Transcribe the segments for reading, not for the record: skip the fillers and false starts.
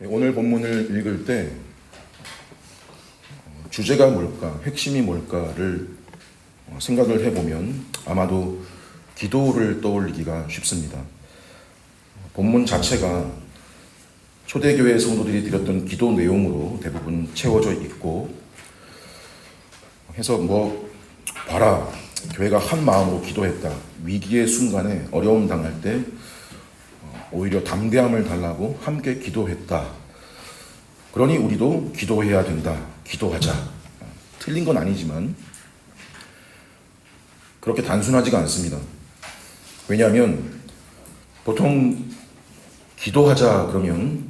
오늘 본문을 읽을 때 주제가 뭘까, 핵심이 뭘까를 생각을 해보면 아마도 기도를 떠올리기가 쉽습니다. 본문 자체가 초대교회 성도들이 드렸던 기도 내용으로 대부분 채워져 있고 해서 봐라, 교회가 한 마음으로 기도했다. 위기의 순간에 어려움 당할 때 오히려 담대함을 달라고 함께 기도했다. 그러니 우리도 기도해야 된다. 기도하자. 틀린 건 아니지만 그렇게 단순하지가 않습니다. 왜냐하면 보통 기도하자 그러면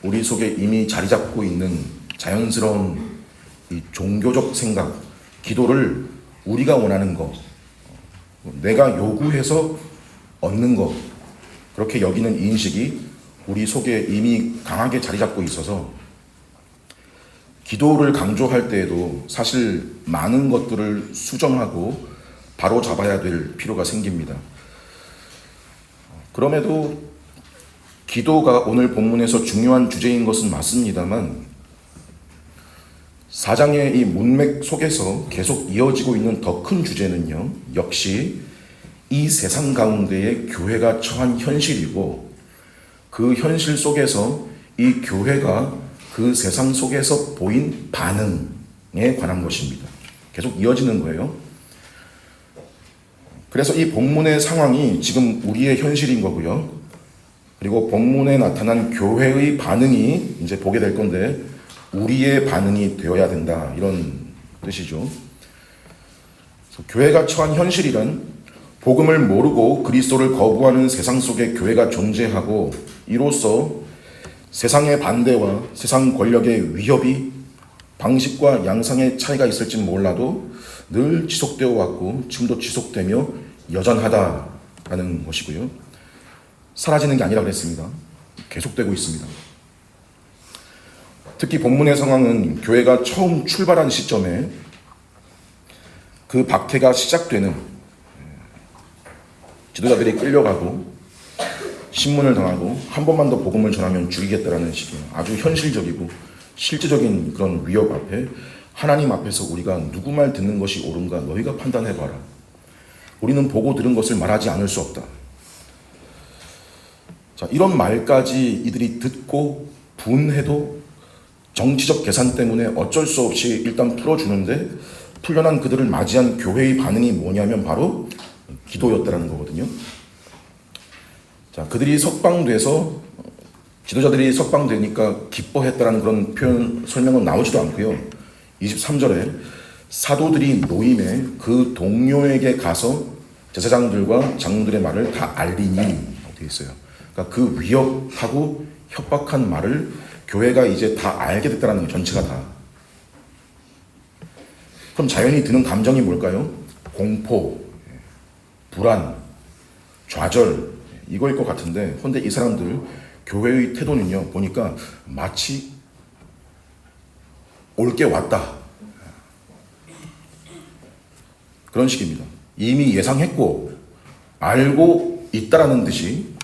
우리 속에 이미 자리 잡고 있는 자연스러운 이 종교적 생각, 기도를 우리가 원하는 것, 내가 요구해서 얻는 것, 그렇게 여기는 인식이 우리 속에 이미 강하게 자리 잡고 있어서 기도를 강조할 때에도 사실 많은 것들을 수정하고 바로 잡아야 될 필요가 생깁니다. 그럼에도 기도가 오늘 본문에서 중요한 주제인 것은 맞습니다만 4장의 이 문맥 속에서 계속 이어지고 있는 더 큰 주제는요, 역시 이 세상 가운데에 교회가 처한 현실이고 그 현실 속에서 이 교회가 그 세상 속에서 보인 반응에 관한 것입니다. 계속 이어지는 거예요. 그래서 이 본문의 상황이 지금 우리의 현실인 거고요. 그리고 본문에 나타난 교회의 반응이 이제 보게 될 건데 우리의 반응이 되어야 된다, 이런 뜻이죠. 교회가 처한 현실이란 복음을 모르고 그리스도를 거부하는 세상 속에 교회가 존재하고 이로써 세상의 반대와 세상 권력의 위협이 방식과 양상의 차이가 있을지 몰라도 늘 지속되어 왔고 지금도 지속되며 여전하다라는 것이고요. 사라지는 게 아니라 그랬습니다. 계속되고 있습니다. 특히 본문의 상황은 교회가 처음 출발한 시점에 그 박해가 시작되는, 지도자들이 끌려가고 신문을 당하고 한 번만 더 복음을 전하면 죽이겠다라는 식의 아주 현실적이고 실제적인 그런 위협 앞에 하나님 앞에서 우리가 누구 말 듣는 것이 옳은가 너희가 판단해봐라. 우리는 보고 들은 것을 말하지 않을 수 없다. 자, 이런 말까지 이들이 듣고 분해도 정치적 계산 때문에 어쩔 수 없이 일단 풀어주는데 풀려난 그들을 맞이한 교회의 반응이 뭐냐면 바로 기도였다라는 거거든요. 자, 그들이 석방돼서 지도자들이 석방되니까 기뻐했다라는 그런 표현 설명은 나오지도 않고요. 23절에 사도들이 모임에 그 동료에게 가서 제사장들과 장로들의 말을 다 알리니 되어 있어요. 그러니까 그 위협하고 협박한 말을 교회가 이제 다 알게 됐다는 게 전체가 다. 그럼 자연히 드는 감정이 뭘까요? 공포, 불안, 좌절, 이거일 것 같은데 근데 이 사람들 교회의 태도는요, 보니까 마치 올 게 왔다, 그런 식입니다. 이미 예상했고 알고 있다라는 듯이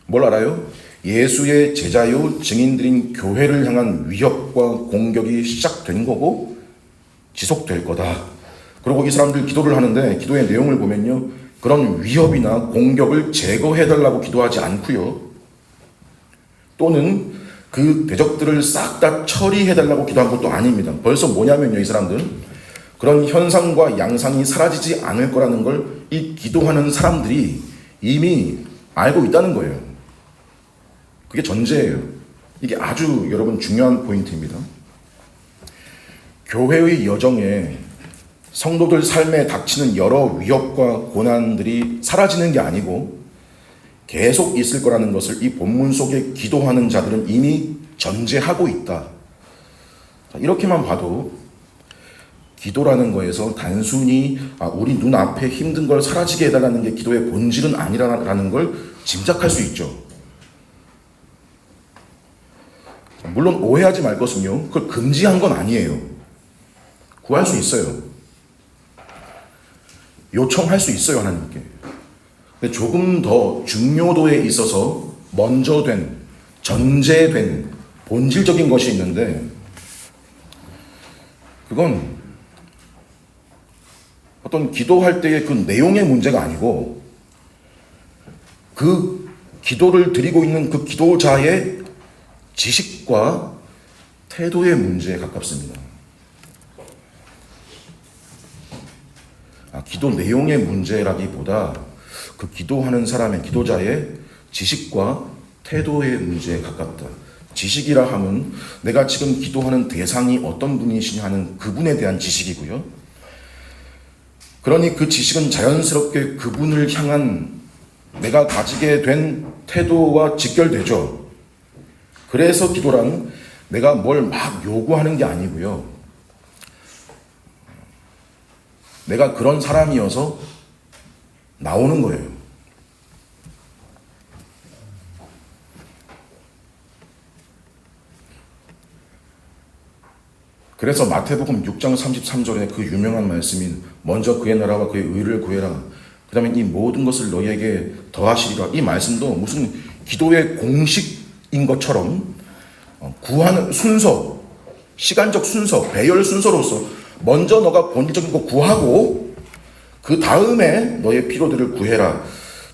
뭘 알아요? 예수의 제자요 증인들인 교회를 향한 위협과 공격이 시작된 거고 지속될 거다. 그리고 이 사람들 기도를 하는데 기도의 내용을 보면요, 그런 위협이나 공격을 제거해달라고 기도하지 않고요, 또는 그 대적들을 싹 다 처리해달라고 기도한 것도 아닙니다. 벌써 뭐냐면요, 이 사람들은 그런 현상과 양상이 사라지지 않을 거라는 걸 이 기도하는 사람들이 이미 알고 있다는 거예요. 그게 전제예요. 이게 아주 여러분 중요한 포인트입니다. 교회의 여정에 성도들 삶에 닥치는 여러 위협과 고난들이 사라지는 게 아니고 계속 있을 거라는 것을 이 본문 속에 기도하는 자들은 이미 전제하고 있다. 이렇게만 봐도 기도라는 거에서 단순히 우리 눈앞에 힘든 걸 사라지게 해달라는 게 기도의 본질은 아니라는 걸 짐작할 수 있죠. 물론 오해하지 말 것은요, 그걸 금지한 건 아니에요. 구할 수 있어요. 요청할 수 있어요, 하나님께. 근데 조금 더 중요도에 있어서 먼저 된, 전제된 본질적인 것이 있는데 그건 어떤 기도할 때의 그 내용의 문제가 아니고 그 기도를 드리고 있는 그 기도자의 지식과 태도의 문제에 가깝습니다. 기도 내용의 문제라기보다 그 기도하는 사람의 기도자의 지식과 태도의 문제에 가깝다. 지식이라 함은 내가 지금 기도하는 대상이 어떤 분이시냐 하는 그분에 대한 지식이고요. 그러니 그 지식은 자연스럽게 그분을 향한 내가 가지게 된 태도와 직결되죠. 그래서 기도란 내가 뭘 막 요구하는 게 아니고요. 내가 그런 사람이어서 나오는 거예요. 그래서 마태복음 6장 33절에 그 유명한 말씀인 먼저 그의 나라와 그의 의를 구해라. 그 다음에 이 모든 것을 너희에게 더하시리라. 이 말씀도 무슨 기도의 공식인 것처럼 구하는 순서, 시간적 순서, 배열 순서로서 먼저 너가 본질적인 거 구하고 그 다음에 너의 필요들을 구해라.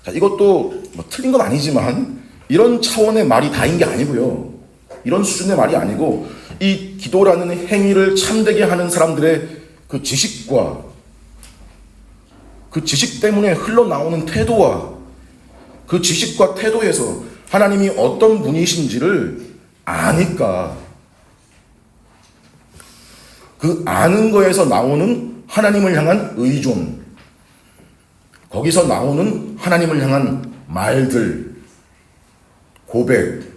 자, 이것도 뭐 틀린 건 아니지만 이런 차원의 말이 다인 게 아니고요. 이런 수준의 말이 아니고 이 기도라는 행위를 참되게 하는 사람들의 그 지식과 그 지식 때문에 흘러나오는 태도와 그 지식과 태도에서 하나님이 어떤 분이신지를 아니까 그 아는 거에서 나오는 하나님을 향한 의존, 거기서 나오는 하나님을 향한 말들, 고백,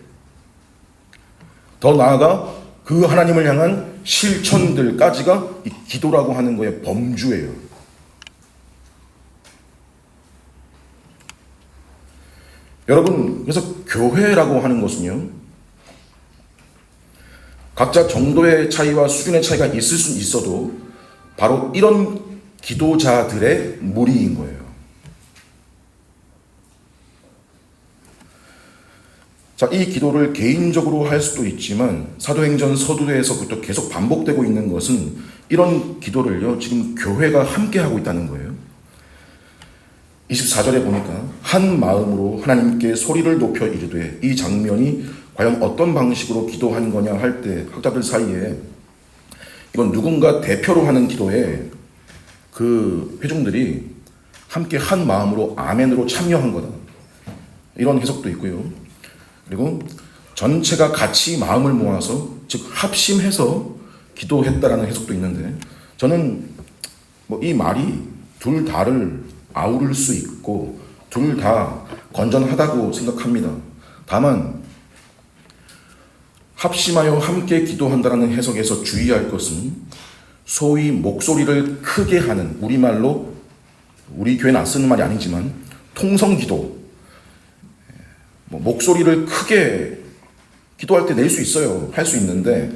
더 나아가 그 하나님을 향한 실천들까지가 이 기도라고 하는 거의 범주예요. 여러분, 그래서 교회라고 하는 것은요, 각자 정도의 차이와 수준의 차이가 있을 수 있어도 바로 이런 기도자들의 무리인 거예요. 자, 이 기도를 개인적으로 할 수도 있지만 사도행전 서두에서부터 계속 반복되고 있는 것은 이런 기도를요, 지금 교회가 함께 하고 있다는 거예요. 24절에 보니까 한 마음으로 하나님께 소리를 높여 이르되, 이 장면이 과연 어떤 방식으로 기도한 거냐 할 때 학자들 사이에 이건 누군가 대표로 하는 기도에 그 회중들이 함께 한 마음으로 아멘으로 참여한 거다, 이런 해석도 있고요. 그리고 전체가 같이 마음을 모아서 즉 합심해서 기도했다라는 해석도 있는데, 저는 뭐 이 말이 둘 다를 아우를 수 있고 둘 다 건전하다고 생각합니다. 다만 합심하여 함께 기도한다라는 해석에서 주의할 것은 소위 목소리를 크게 하는, 우리말로 우리 교회는 안 쓰는 말이 아니지만 통성기도, 목소리를 크게 기도할 때 낼 수 있어요. 할 수 있는데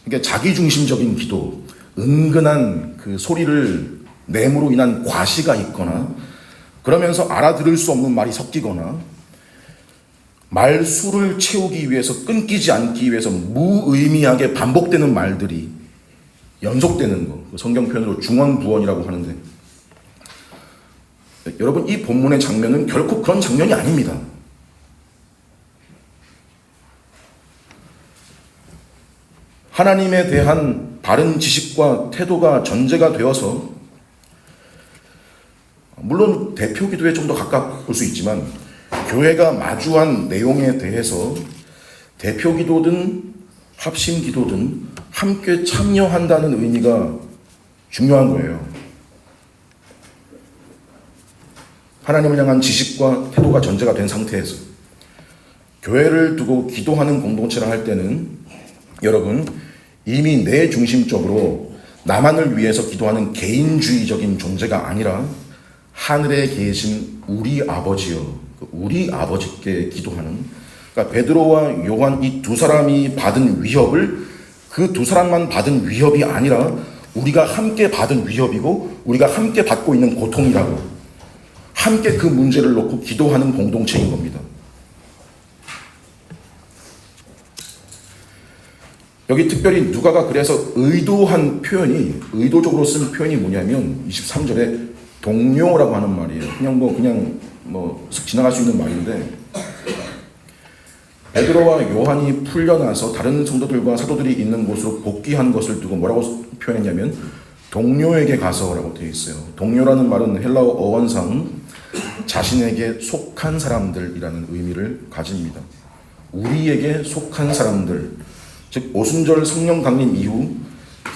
이게 자기중심적인 기도, 은근한 그 소리를 내므로 인한 과시가 있거나 그러면서 알아들을 수 없는 말이 섞이거나 말수를 채우기 위해서, 끊기지 않기 위해서 무의미하게 반복되는 말들이 연속되는 거, 성경 표현으로 중언부언이라고 하는데, 여러분 이 본문의 장면은 결코 그런 장면이 아닙니다. 하나님에 대한 바른 지식과 태도가 전제가 되어서, 물론 대표 기도에 좀 더 가까울 수 있지만 교회가 마주한 내용에 대해서 대표 기도든 합심 기도든 함께 참여한다는 의미가 중요한 거예요. 하나님을 향한 지식과 태도가 전제가 된 상태에서 교회를 두고 기도하는 공동체를 할 때는 여러분, 이미 내 중심적으로 나만을 위해서 기도하는 개인주의적인 존재가 아니라 하늘에 계신 우리 아버지요, 우리 아버지께 기도하는, 그러니까 베드로와 요한 이 두 사람이 받은 위협을 그 두 사람만 받은 위협이 아니라 우리가 함께 받은 위협이고 우리가 함께 받고 있는 고통이라고, 함께 그 문제를 놓고 기도하는 공동체인 겁니다. 여기 특별히 누가가 그래서 의도적으로 쓴 표현이 뭐냐면 23절에 동료라고 하는 말이에요. 그냥 쓱 지나갈 수 있는 말인데, 베드로와 요한이 풀려나서 다른 성도들과 사도들이 있는 곳으로 복귀한 것을 두고 뭐라고 표현했냐면 동료에게 가서라고 되어 있어요. 동료라는 말은 헬라어 어원상 자신에게 속한 사람들이라는 의미를 가집니다. 우리에게 속한 사람들, 즉 오순절 성령 강림 이후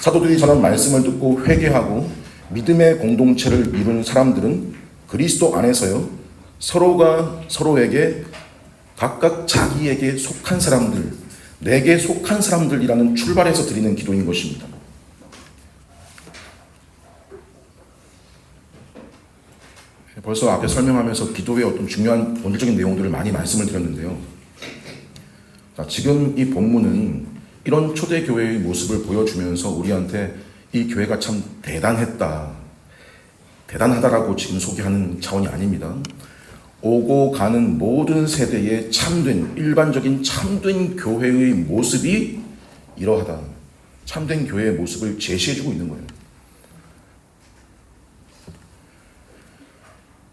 사도들이 전한 말씀을 듣고 회개하고 믿음의 공동체를 이룬 사람들은 그리스도 안에서요, 서로가 서로에게 각각 자기에게 속한 사람들, 내게 속한 사람들이라는 출발에서 드리는 기도인 것입니다. 벌써 앞에 설명하면서 기도의 어떤 중요한 본질적인 내용들을 많이 말씀을 드렸는데요. 자, 지금 이 본문은 이런 초대교회의 모습을 보여주면서 우리한테 이 교회가 참 대단하다라고 지금 소개하는 차원이 아닙니다. 오고 가는 모든 세대의 일반적인 참된 교회의 모습이 이러하다. 참된 교회의 모습을 제시해주고 있는 거예요.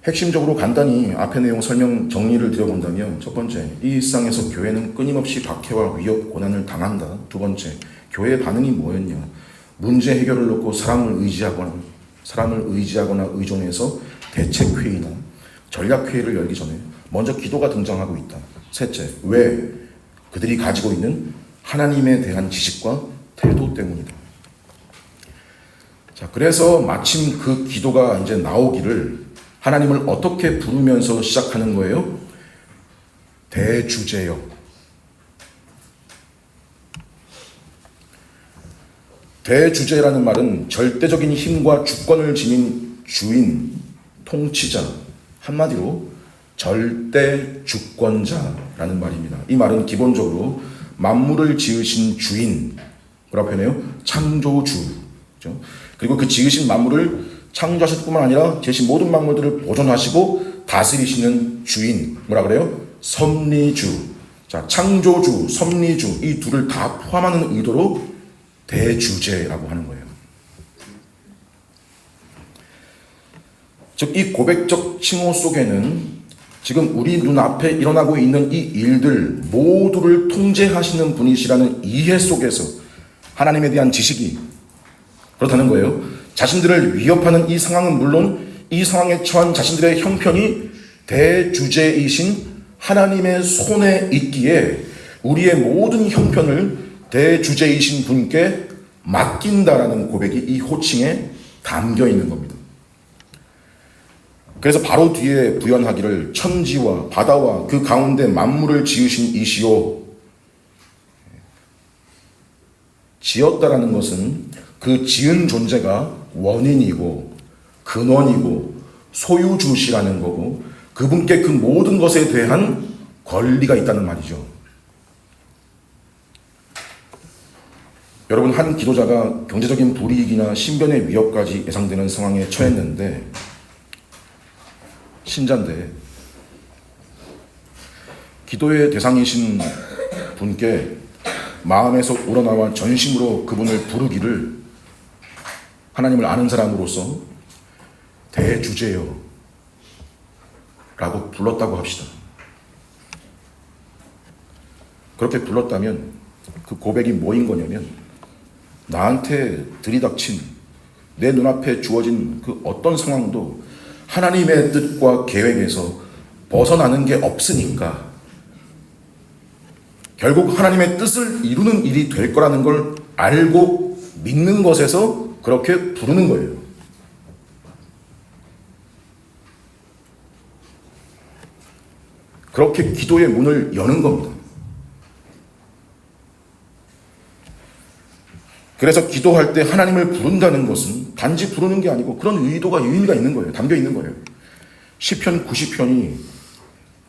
핵심적으로 간단히 앞의 내용 설명 정리를 드려본다면, 첫 번째, 이 일상에서 교회는 끊임없이 박해와 위협, 고난을 당한다. 두 번째, 교회의 반응이 뭐였냐? 문제 해결을 놓고 사람을 의지하거나 의존해서 대책회의나 전략회의를 열기 전에 먼저 기도가 등장하고 있다. 셋째, 왜? 그들이 가지고 있는 하나님에 대한 지식과 태도 때문이다. 자, 그래서 마침 그 기도가 이제 나오기를 하나님을 어떻게 부르면서 시작하는 거예요? 대주제요. 대주제라는 말은 절대적인 힘과 주권을 지닌 주인, 통치자, 한마디로 절대 주권자라는 말입니다. 이 말은 기본적으로 만물을 지으신 주인, 뭐라고 표현해요? 창조주. 그렇죠? 그리고 그 지으신 만물을 창조하실 뿐만 아니라 제신 모든 만물들을 보존하시고 다스리시는 주인, 뭐라 그래요? 섭리주. 자, 창조주, 섭리주, 이 둘을 다 포함하는 의도로 대주제라고 하는 거예요. 즉, 이 고백적 칭호 속에는 지금 우리 눈앞에 일어나고 있는 이 일들 모두를 통제하시는 분이시라는 이해 속에서 하나님에 대한 지식이 그렇다는 거예요. 자신들을 위협하는 이 상황은 물론 이 상황에 처한 자신들의 형편이 대주제이신 하나님의 손에 있기에 우리의 모든 형편을 대주제이신 분께 맡긴다라는 고백이 이 호칭에 담겨 있는 겁니다. 그래서 바로 뒤에 부연하기를 천지와 바다와 그 가운데 만물을 지으신 이시오. 지었다라는 것은 그 지은 존재가 원인이고 근원이고 소유주시라는 거고 그분께 그 모든 것에 대한 권리가 있다는 말이죠. 여러분, 한 기도자가 경제적인 불이익이나 신변의 위협까지 예상되는 상황에 처했는데, 신자인데 기도의 대상이신 분께 마음에서 우러나와 전심으로 그분을 부르기를 하나님을 아는 사람으로서 대주제요 라고 불렀다고 합시다. 그렇게 불렀다면 그 고백이 뭐인 거냐면, 나한테 들이닥친 내 눈앞에 주어진 그 어떤 상황도 하나님의 뜻과 계획에서 벗어나는 게 없으니까 결국 하나님의 뜻을 이루는 일이 될 거라는 걸 알고 믿는 것에서 그렇게 부르는 거예요. 그렇게 기도의 문을 여는 겁니다. 그래서 기도할 때 하나님을 부른다는 것은 단지 부르는 게 아니고 그런 의미가 있는 거예요. 담겨 있는 거예요. 시편 90편이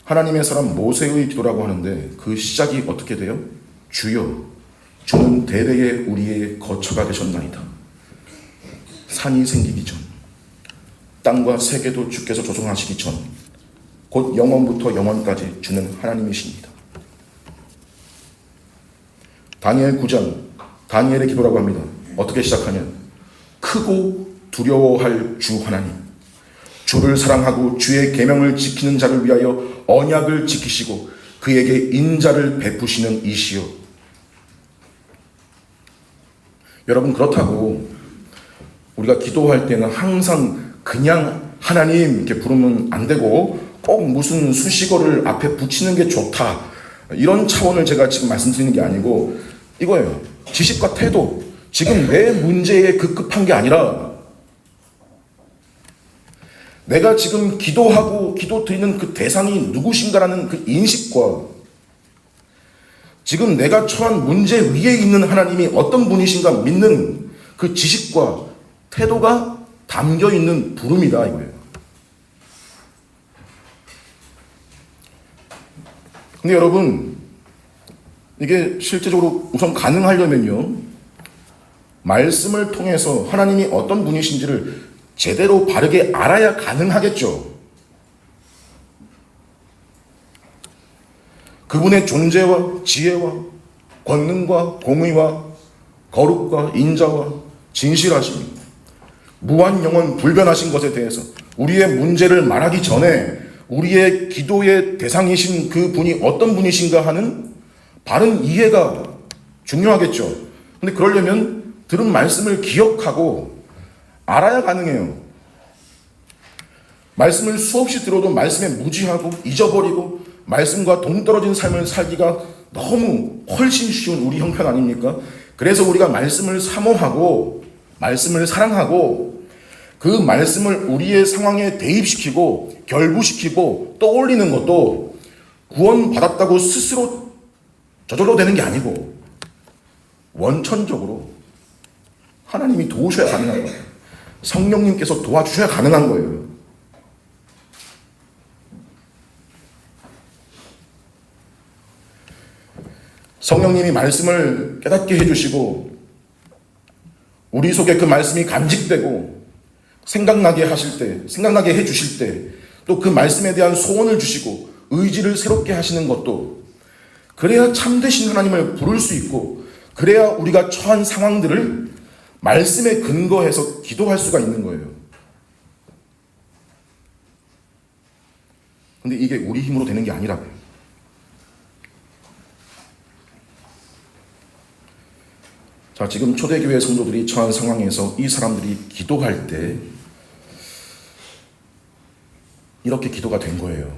하나님의 사람 모세의 기도라고 하는데 그 시작이 어떻게 돼요? 주여, 주는 대대에 우리의 거처가 되셨나이다. 산이 생기기 전, 땅과 세계도 주께서 조성하시기 전, 곧 영원부터 영원까지 주는 하나님이십니다. 다니엘 9장 다니엘의 기도라고 합니다. 어떻게 시작하냐? 크고 두려워할 주 하나님, 주를 사랑하고 주의 계명을 지키는 자를 위하여 언약을 지키시고 그에게 인자를 베푸시는 이시여. 여러분, 그렇다고 우리가 기도할 때는 항상 그냥 하나님 이렇게 부르면 안 되고 꼭 무슨 수식어를 앞에 붙이는 게 좋다, 이런 차원을 제가 지금 말씀드리는 게 아니고 이거예요. 지식과 태도, 지금 내 문제에 급급한 게 아니라 내가 지금 기도하고 기도 드리는 그 대상이 누구신가라는 그 인식과 지금 내가 처한 문제 위에 있는 하나님이 어떤 분이신가 믿는 그 지식과 태도가 담겨 있는 부름이다, 이거예요. 근데 여러분, 이게 실제적으로 우선 가능하려면요, 말씀을 통해서 하나님이 어떤 분이신지를 제대로 바르게 알아야 가능하겠죠. 그분의 존재와 지혜와 권능과 공의와 거룩과 인자와 진실하심, 무한 영원 불변하신 것에 대해서 우리의 문제를 말하기 전에 우리의 기도의 대상이신 그 분이 어떤 분이신가 하는 바른 이해가 중요하겠죠. 근데 그러려면 들은 말씀을 기억하고 알아야 가능해요. 말씀을 수없이 들어도 말씀에 무지하고 잊어버리고 말씀과 동떨어진 삶을 살기가 너무 훨씬 쉬운 우리 형편 아닙니까? 그래서 우리가 말씀을 사모하고 말씀을 사랑하고 그 말씀을 우리의 상황에 대입시키고 결부시키고 떠올리는 것도 구원받았다고 스스로 저절로 되는 게 아니고 원천적으로 하나님이 도우셔야 가능한 거예요. 성령님께서 도와주셔야 가능한 거예요. 성령님이 말씀을 깨닫게 해주시고 우리 속에 그 말씀이 간직되고 생각나게 하실 때, 생각나게 해주실 때 또 그 말씀에 대한 소원을 주시고 의지를 새롭게 하시는 것도, 그래야 참되신 하나님을 부를 수 있고 그래야 우리가 처한 상황들을 말씀에 근거해서 기도할 수가 있는 거예요. 근데 이게 우리 힘으로 되는 게 아니라고요. 자, 지금 초대교회 성도들이 처한 상황에서 이 사람들이 기도할 때 이렇게 기도가 된 거예요.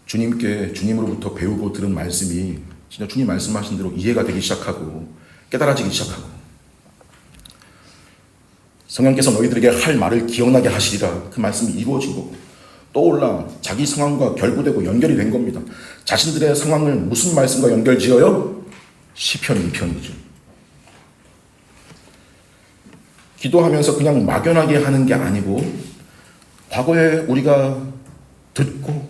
주님으로부터 배우고 들은 말씀이 진짜 주님 말씀하신 대로 이해가 되기 시작하고 깨달아지기 시작하고, 성령께서 너희들에게 할 말을 기억나게 하시리라, 그 말씀이 이루어진 거고 떠올라 자기 상황과 결부되고 연결이 된 겁니다. 자신들의 상황을 무슨 말씀과 연결지어요? 시편 2편이죠. 기도하면서 그냥 막연하게 하는 게 아니고 과거에 우리가 듣고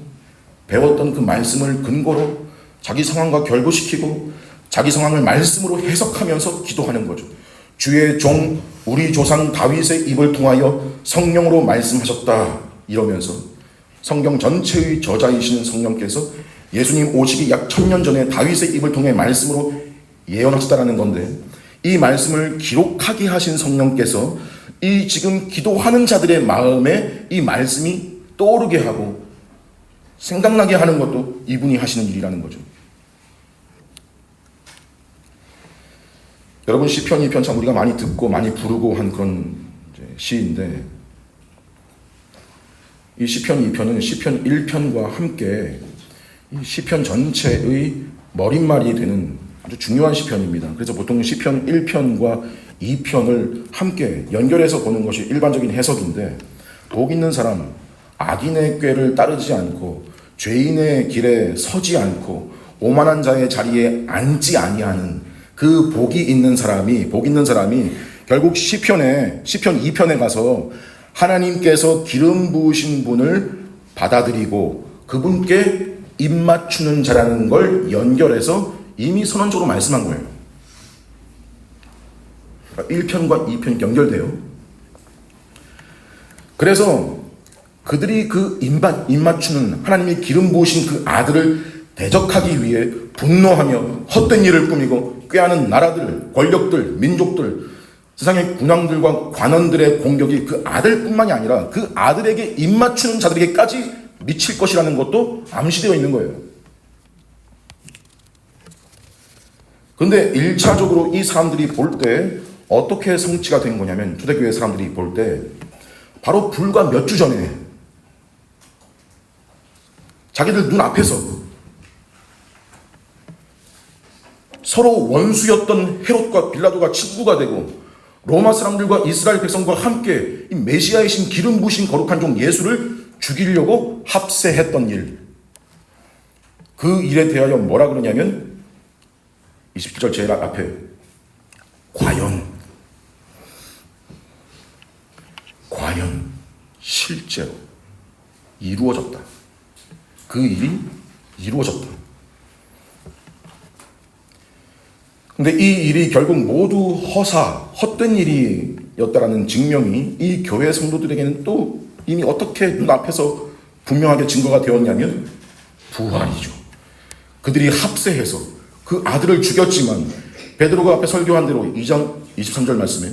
배웠던 그 말씀을 근거로 자기 상황과 결부시키고 자기 상황을 말씀으로 해석하면서 기도하는 거죠. 주의 종 우리 조상 다윗의 입을 통하여 성령으로 말씀하셨다, 이러면서 성경 전체의 저자이신 성령께서 예수님 오시기 약 1000년 전에 다윗의 입을 통해 말씀으로 예언하셨다라는 건데, 이 말씀을 기록하게 하신 성령께서 이 지금 기도하는 자들의 마음에 이 말씀이 떠오르게 하고 생각나게 하는 것도 이분이 하시는 일이라는 거죠. 여러분, 시편 2편 참 우리가 많이 듣고 많이 부르고 한 그런 시인데, 이 시편 2편은 시편 1편과 함께 이 시편 전체의 머릿말이 되는 아주 중요한 시편입니다. 그래서 보통 시편 1편과 2편을 함께 연결해서 보는 것이 일반적인 해석인데, 복 있는 사람, 악인의 꾀를 따르지 않고 죄인의 길에 서지 않고 오만한 자의 자리에 앉지 아니하는 그 복 있는 사람이 결국 시편 2편에 가서 하나님께서 기름 부으신 분을 받아들이고 그분께 입 맞추는 자라는 걸 연결해서 이미 선언적으로 말씀한 거예요. 1편과 2편이 연결돼요. 그래서 그들이 그 입 맞추는 하나님이 기름 부으신 그 아들을 대적하기 위해 분노하며 헛된 일을 꾸미고 꾀하는 나라들, 권력들, 민족들, 세상의 군왕들과 관원들의 공격이 그 아들뿐만이 아니라 그 아들에게 입맞추는 자들에게까지 미칠 것이라는 것도 암시되어 있는 거예요. 그런데 1차적으로 이 사람들이 볼 때 어떻게 성취가 된 거냐면, 초대교회 사람들이 볼 때 바로 불과 몇 주 전에 자기들 눈앞에서 서로 원수였던 헤롯과 빌라도가 친구가 되고 로마 사람들과 이스라엘 백성과 함께 이 메시아이신 기름 부으신 거룩한 종 예수를 죽이려고 합세했던 일, 그 일에 대하여 뭐라 그러냐면 27절 제일 앞에 과연 실제로 이루어졌다. 그 일이 이루어졌다. 근데 이 일이 결국 모두 헛된 일이었다라는 증명이 이 교회 성도들에게는 또 이미 어떻게 눈앞에서 분명하게 증거가 되었냐면 부활이죠. 그들이 합세해서 그 아들을 죽였지만 베드로가 앞에 설교한 대로 2장 23절 말씀에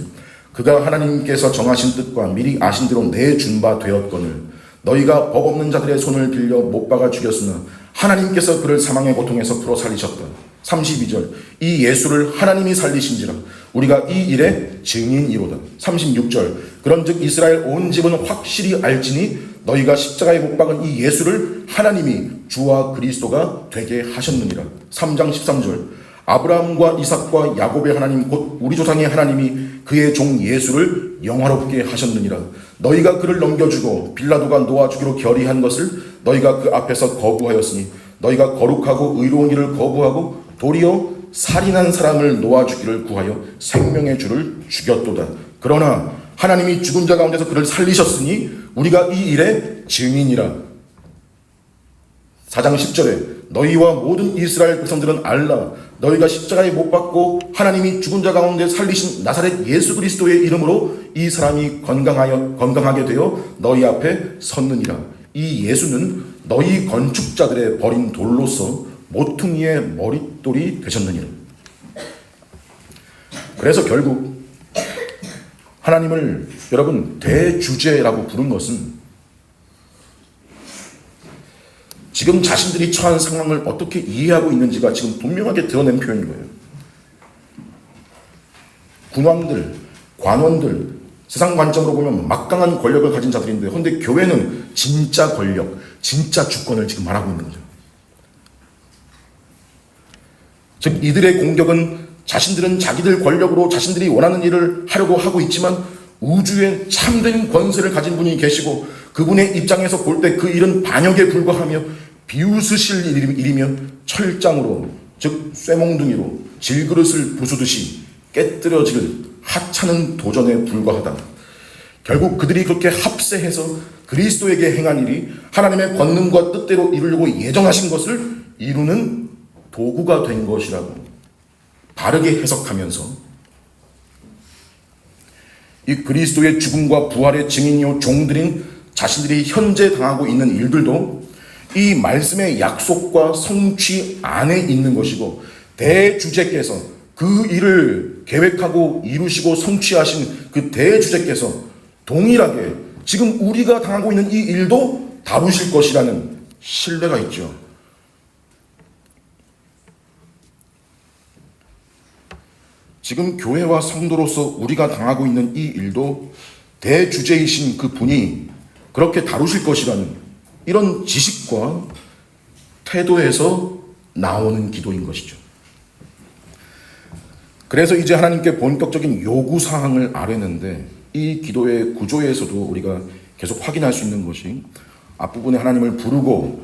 그가 하나님께서 정하신 뜻과 미리 아신 대로 내준 바 되었거늘 너희가 법 없는 자들의 손을 빌려 못 박아 죽였으나 하나님께서 그를 사망의 고통에서 풀어 살리셨다. 32절 이 예수를 하나님이 살리신지라 우리가 이 일의 증인이로다. 36절 그런즉 이스라엘 온 집은 확실히 알지니 너희가 십자가에 못 박은 이 예수를 하나님이 주와 그리스도가 되게 하셨느니라. 3장 13절 아브라함과 이삭과 야곱의 하나님 곧 우리 조상의 하나님이 그의 종 예수를 영화롭게 하셨느니라. 너희가 그를 넘겨주고 빌라도가 놓아주기로 결의한 것을 너희가 그 앞에서 거부하였으니 너희가 거룩하고 의로운 일을 거부하고 도리어 살인한 사람을 놓아주기를 구하여 생명의 주를 죽였도다. 그러나 하나님이 죽은 자 가운데서 그를 살리셨으니 우리가 이 일의 증인이라. 4장 10절에 너희와 모든 이스라엘 백성들은 알라 너희가 십자가에 못 박고 하나님이 죽은 자 가운데 살리신 나사렛 예수 그리스도의 이름으로 이 사람이 건강하게 되어 너희 앞에 섰느니라. 이 예수는 너희 건축자들의 버린 돌로서 모퉁이의 머릿돌이 되셨느니라. 그래서 결국 하나님을 여러분 대주제라고 부른 것은 지금 자신들이 처한 상황을 어떻게 이해하고 있는지가 지금 분명하게 드러낸 표현인 거예요. 군왕들, 관원들, 세상 관점으로 보면 막강한 권력을 가진 자들인데 그런데 교회는 진짜 권력, 진짜 주권을 지금 말하고 있는 거죠. 즉 이들의 공격은 자신들은 자기들 권력으로 자신들이 원하는 일을 하려고 하고 있지만 우주에 참된 권세를 가진 분이 계시고 그분의 입장에서 볼 때 그 일은 반역에 불과하며 비웃으실 일이며 철장으로 즉 쇠몽둥이로 질그릇을 부수듯이 깨뜨려질 하찮은 도전에 불과하다. 결국 그들이 그렇게 합세해서 그리스도에게 행한 일이 하나님의 권능과 뜻대로 이루려고 예정하신 것을 이루는 도구가 된 것이라고 바르게 해석하면서 이 그리스도의 죽음과 부활의 증인이요 종들인 자신들이 현재 당하고 있는 일들도 이 말씀의 약속과 성취 안에 있는 것이고 대주제께서 그 일을 계획하고 이루시고 성취하신 그 대주제께서 동일하게 지금 우리가 당하고 있는 이 일도 다루실 것이라는 신뢰가 있죠. 지금 교회와 성도로서 우리가 당하고 있는 이 일도 대주제이신 그 분이 그렇게 다루실 것이라는 이런 지식과 태도에서 나오는 기도인 것이죠. 그래서 이제 하나님께 본격적인 요구사항을 아뢰는데 이 기도의 구조에서도 우리가 계속 확인할 수 있는 것이 앞부분에 하나님을 부르고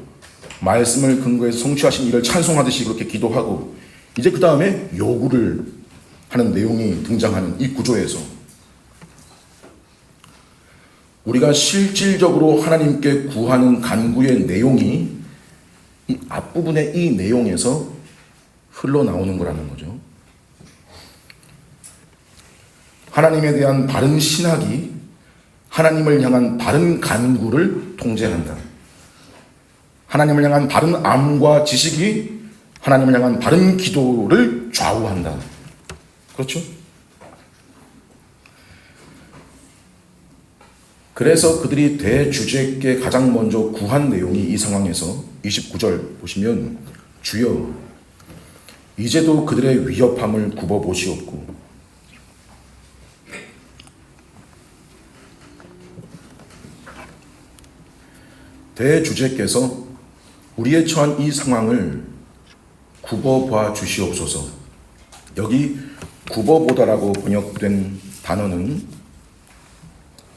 말씀을 근거해서 성취하신 일을 찬송하듯이 그렇게 기도하고 이제 그 다음에 요구를 하는 내용이 등장하는 이 구조에서 우리가 실질적으로 하나님께 구하는 간구의 내용이 이 앞부분의 이 내용에서 흘러나오는 거라는 거죠. 하나님에 대한 바른 신학이 하나님을 향한 바른 간구를 통제한다. 하나님을 향한 바른 암과 지식이 하나님을 향한 바른 기도를 좌우한다. 그렇죠? 그래서 그들이 대주제께 가장 먼저 구한 내용이 이 상황에서 29절 보시면, 주여 이제도 그들의 위협함을 굽어보시옵고 대주제께서 우리의 처한 이 상황을 굽어봐 주시옵소서. 여기 굽어보다라고 번역된 단어는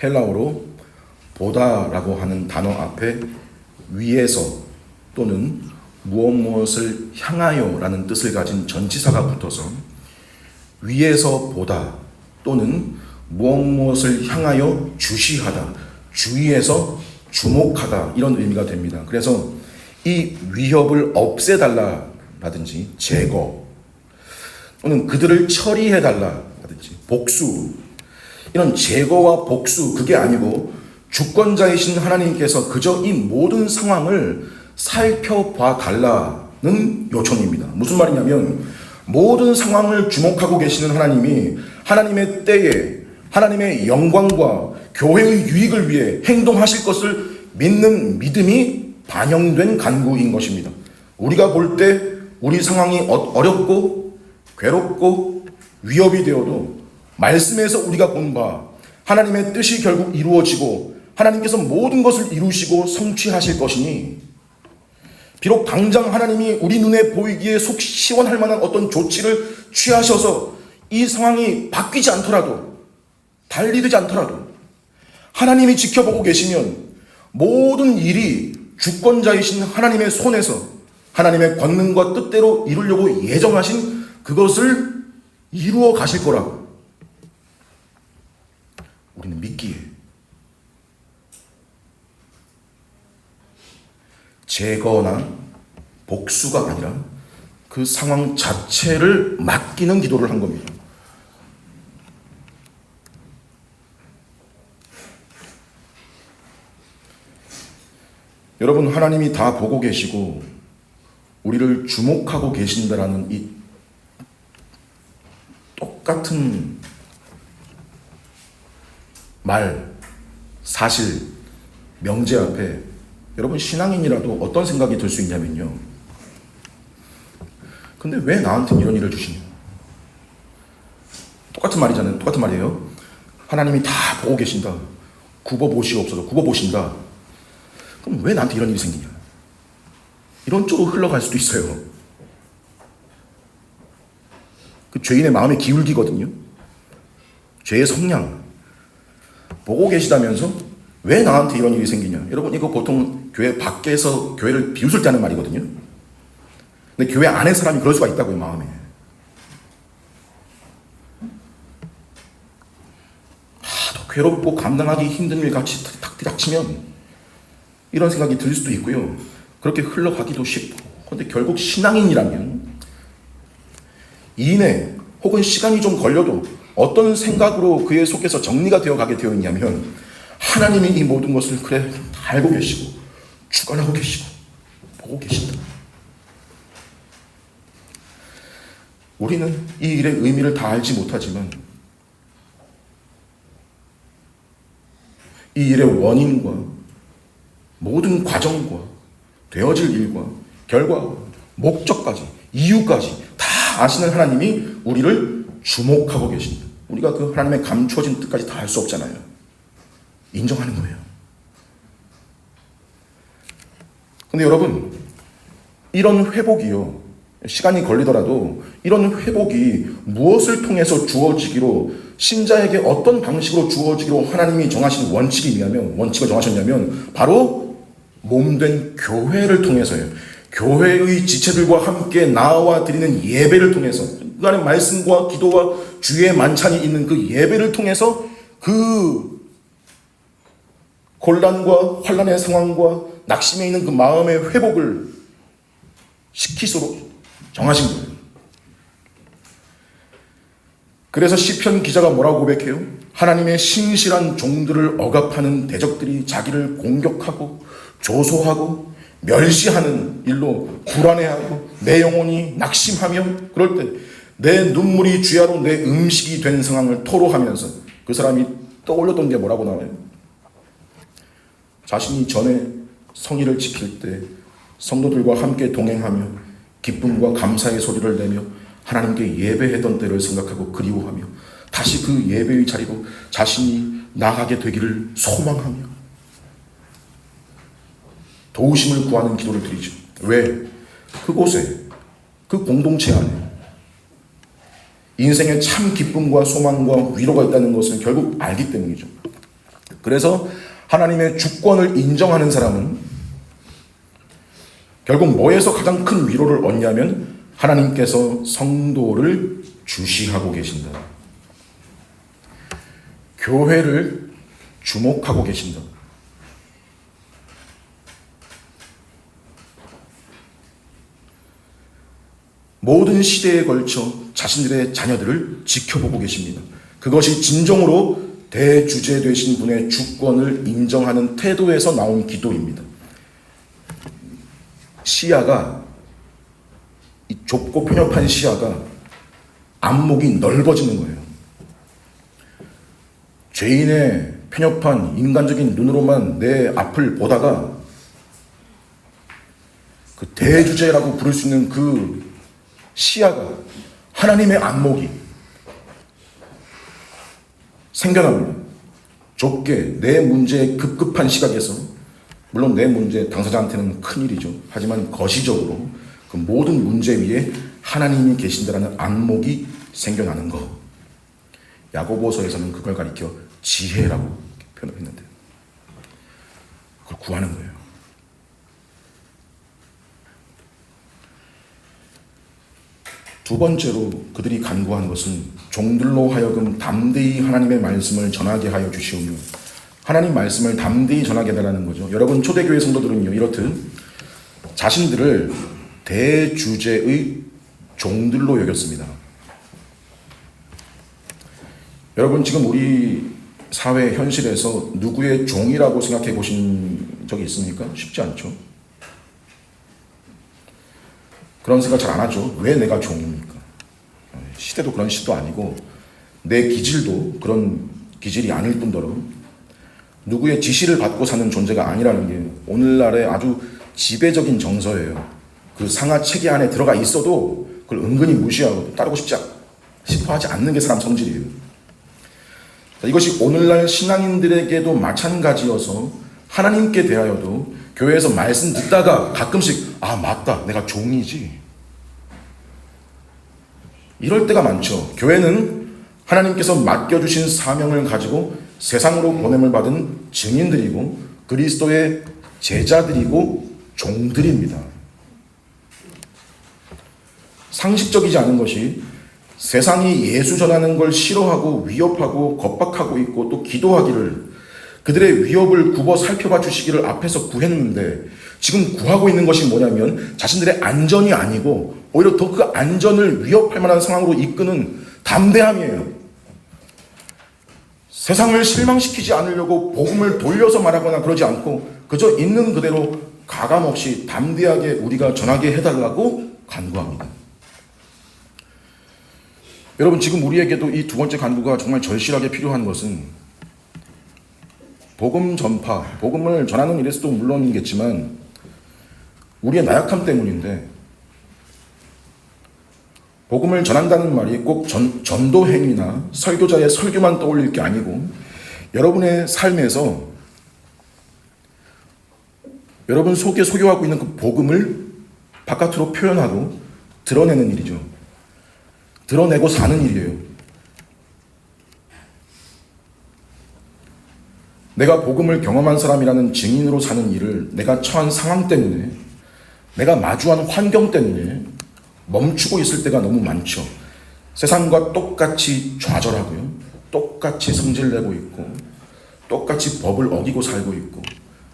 헬라어로 보다라고 하는 단어 앞에 위에서 또는 무엇을 향하여라는 뜻을 가진 전치사가 붙어서 위에서 보다 또는 무엇을 향하여 주시하다, 주위에서 주목하다, 이런 의미가 됩니다. 그래서 이 위협을 없애달라라든지 제거 또는 그들을 처리해달라라든지 복수, 이런 제거와 복수, 그게 아니고 주권자이신 하나님께서 그저 이 모든 상황을 살펴봐 달라는 요청입니다. 무슨 말이냐면 모든 상황을 주목하고 계시는 하나님이 하나님의 때에 하나님의 영광과 교회의 유익을 위해 행동하실 것을 믿는 믿음이 반영된 간구인 것입니다. 우리가 볼 때 우리 상황이 어렵고 괴롭고 위협이 되어도 말씀에서 우리가 본 바 하나님의 뜻이 결국 이루어지고 하나님께서 모든 것을 이루시고 성취하실 것이니, 비록 당장 하나님이 우리 눈에 보이기에 속 시원할 만한 어떤 조치를 취하셔서 이 상황이 바뀌지 않더라도, 달리되지 않더라도 하나님이 지켜보고 계시면 모든 일이 주권자이신 하나님의 손에서 하나님의 권능과 뜻대로 이루려고 예정하신 그것을 이루어 가실 거라고 우리는 믿기에, 제거나 복수가 아니라 그 상황 자체를 맡기는 기도를 한 겁니다. 여러분, 하나님이 다 보고 계시고 우리를 주목하고 계신다라는 이 똑같은 말, 사실, 명제 앞에 여러분 신앙인이라도 어떤 생각이 들 수 있냐면요, 근데 왜 나한테 이런 일을 주시냐? 똑같은 말이잖아요. 똑같은 말이에요. 하나님이 다 보고 계신다, 굽어보시옵소서, 굽어보신다. 그럼 왜 나한테 이런 일이 생기냐? 이런 쪽으로 흘러갈 수도 있어요. 그 죄인의 마음의 기울기거든요. 죄의 성량. 보고 계시다면서 왜 나한테 이런 일이 생기냐? 여러분, 이거 보통 교회 밖에서 교회를 비웃을 때 하는 말이거든요. 근데 교회 안에 사람이 그럴 수가 있다고요, 마음에. 더 괴롭고 감당하기 힘든 일 같이 탁 닥치면 이런 생각이 들 수도 있고요. 그렇게 흘러가기도 쉽고. 그런데 결국 신앙인이라면 이내 혹은 시간이 좀 걸려도 어떤 생각으로 그의 속에서 정리가 되어 가게 되어 있냐면, 하나님이 이 모든 것을 그래 다 알고 계시고 주관하고 계시고 보고 계신다. 우리는 이 일의 의미를 다 알지 못하지만 이 일의 원인과 모든 과정과 되어질 일과 결과와 목적까지, 이유까지 다 아시는 하나님이 우리를 주목하고 계신다. 우리가 그 하나님의 감춰진 뜻까지 다 알 수 없잖아요. 인정하는 거예요. 근데 여러분, 이런 회복이요, 시간이 걸리더라도 이런 회복이 무엇을 통해서 주어지기로, 신자에게 어떤 방식으로 주어지기로 하나님이 정하신 원칙을 정하셨냐면 바로 몸된 교회를 통해서요. 교회의 지체들과 함께 나와 드리는 예배를 통해서, 그 안에 말씀과 기도와 주의 만찬이 있는 그 예배를 통해서 그 곤란과 환란의 상황과 낙심해 있는 그 마음의 회복을 시키도록 정하신 거예요. 그래서 시편 기자가 뭐라고 고백해요? 하나님의 신실한 종들을 억압하는 대적들이 자기를 공격하고 조소하고 멸시하는 일로 불안해하고 내 영혼이 낙심하며 그럴 때 내 눈물이 주야로 내 음식이 된 상황을 토로하면서 그 사람이 떠올렸던 게 뭐라고 나와요? 자신이 전에 성의를 지킬 때 성도들과 함께 동행하며 기쁨과 감사의 소리를 내며 하나님께 예배했던 때를 생각하고 그리워하며 다시 그 예배의 자리로 자신이 나가게 되기를 소망하며 도우심을 구하는 기도를 드리죠. 왜? 그곳에 그 공동체 안에 인생에 참 기쁨과 소망과 위로가 있다는 것을 결국 알기 때문이죠. 그래서 하나님의 주권을 인정하는 사람은 결국 뭐에서 가장 큰 위로를 얻냐면 하나님께서 성도를 주시하고 계신다. 교회를 주목하고 계신다. 모든 시대에 걸쳐 자신들의 자녀들을 지켜보고 계십니다. 그것이 진정으로 대주제 되신 분의 주권을 인정하는 태도에서 나온 기도입니다. 시야가, 이 좁고 편협한 시야가 안목이 넓어지는 거예요. 죄인의 편협한 인간적인 눈으로만 내 앞을 보다가 그 대주제라고 부를 수 있는 그 시야가, 하나님의 안목이 생겨납니다. 좁게 내 문제의 급급한 시각에서, 물론 내 문제 당사자한테는 큰일이죠. 하지만 거시적으로 그 모든 문제 위에 하나님이 계신다라는 안목이 생겨나는 것. 야고보서에서는 그걸 가리켜 지혜라고 표현을 했는데 그걸 구하는 거예요. 두 번째로 그들이 간구한 것은 종들로 하여금 담대히 하나님의 말씀을 전하게 하여 주시오며, 하나님 말씀을 담대히 전하게 해달라는 거죠. 여러분 초대교회 성도들은요, 이렇듯 자신들을 대주제의 종들로 여겼습니다. 여러분 지금 우리 사회 현실에서 누구의 종이라고 생각해 보신 적이 있습니까? 쉽지 않죠. 그런 생각 잘 안 하죠. 왜 내가 종입니까? 시대도 그런 시대도 아니고 내 기질도 그런 기질이 아닐 뿐더러 누구의 지시를 받고 사는 존재가 아니라는 게 오늘날의 아주 지배적인 정서예요. 그 상하 체계 안에 들어가 있어도 그걸 은근히 무시하고 따르고 싶어 하지 않는 게 사람 성질이에요. 이것이 오늘날 신앙인들에게도 마찬가지여서 하나님께 대하여도 교회에서 말씀 듣다가 가끔씩 맞다, 내가 종이지, 이럴 때가 많죠. 교회는 하나님께서 맡겨주신 사명을 가지고 세상으로 보냄을 받은 증인들이고 그리스도의 제자들이고 종들입니다. 상식적이지 않은 것이 세상이 예수 전하는 걸 싫어하고 위협하고 겁박하고 있고 또 기도하기를, 그들의 위협을 굽어 살펴봐 주시기를 앞에서 구했는데 지금 구하고 있는 것이 뭐냐면 자신들의 안전이 아니고 오히려 더 그 안전을 위협할 만한 상황으로 이끄는 담대함이에요. 세상을 실망시키지 않으려고 복음을 돌려서 말하거나 그러지 않고 그저 있는 그대로 가감없이 담대하게 우리가 전하게 해달라고 간구합니다. 여러분 지금 우리에게도 이 두 번째 간구가 정말 절실하게 필요한 것은 복음 전파, 복음을 전하는 일에서도 물론이겠지만 우리의 나약함 때문인데, 복음을 전한다는 말이 꼭 전도 행위나 설교자의 설교만 떠올릴 게 아니고 여러분의 삶에서 여러분 속에 소유하고 있는 그 복음을 바깥으로 표현하고 드러내는 일이죠. 드러내고 사는 일이에요. 내가 복음을 경험한 사람이라는 증인으로 사는 일을 내가 처한 상황 때문에, 내가 마주한 환경 때문에 멈추고 있을 때가 너무 많죠. 세상과 똑같이 좌절하고요, 똑같이 성질내고 있고 똑같이 법을 어기고 살고 있고,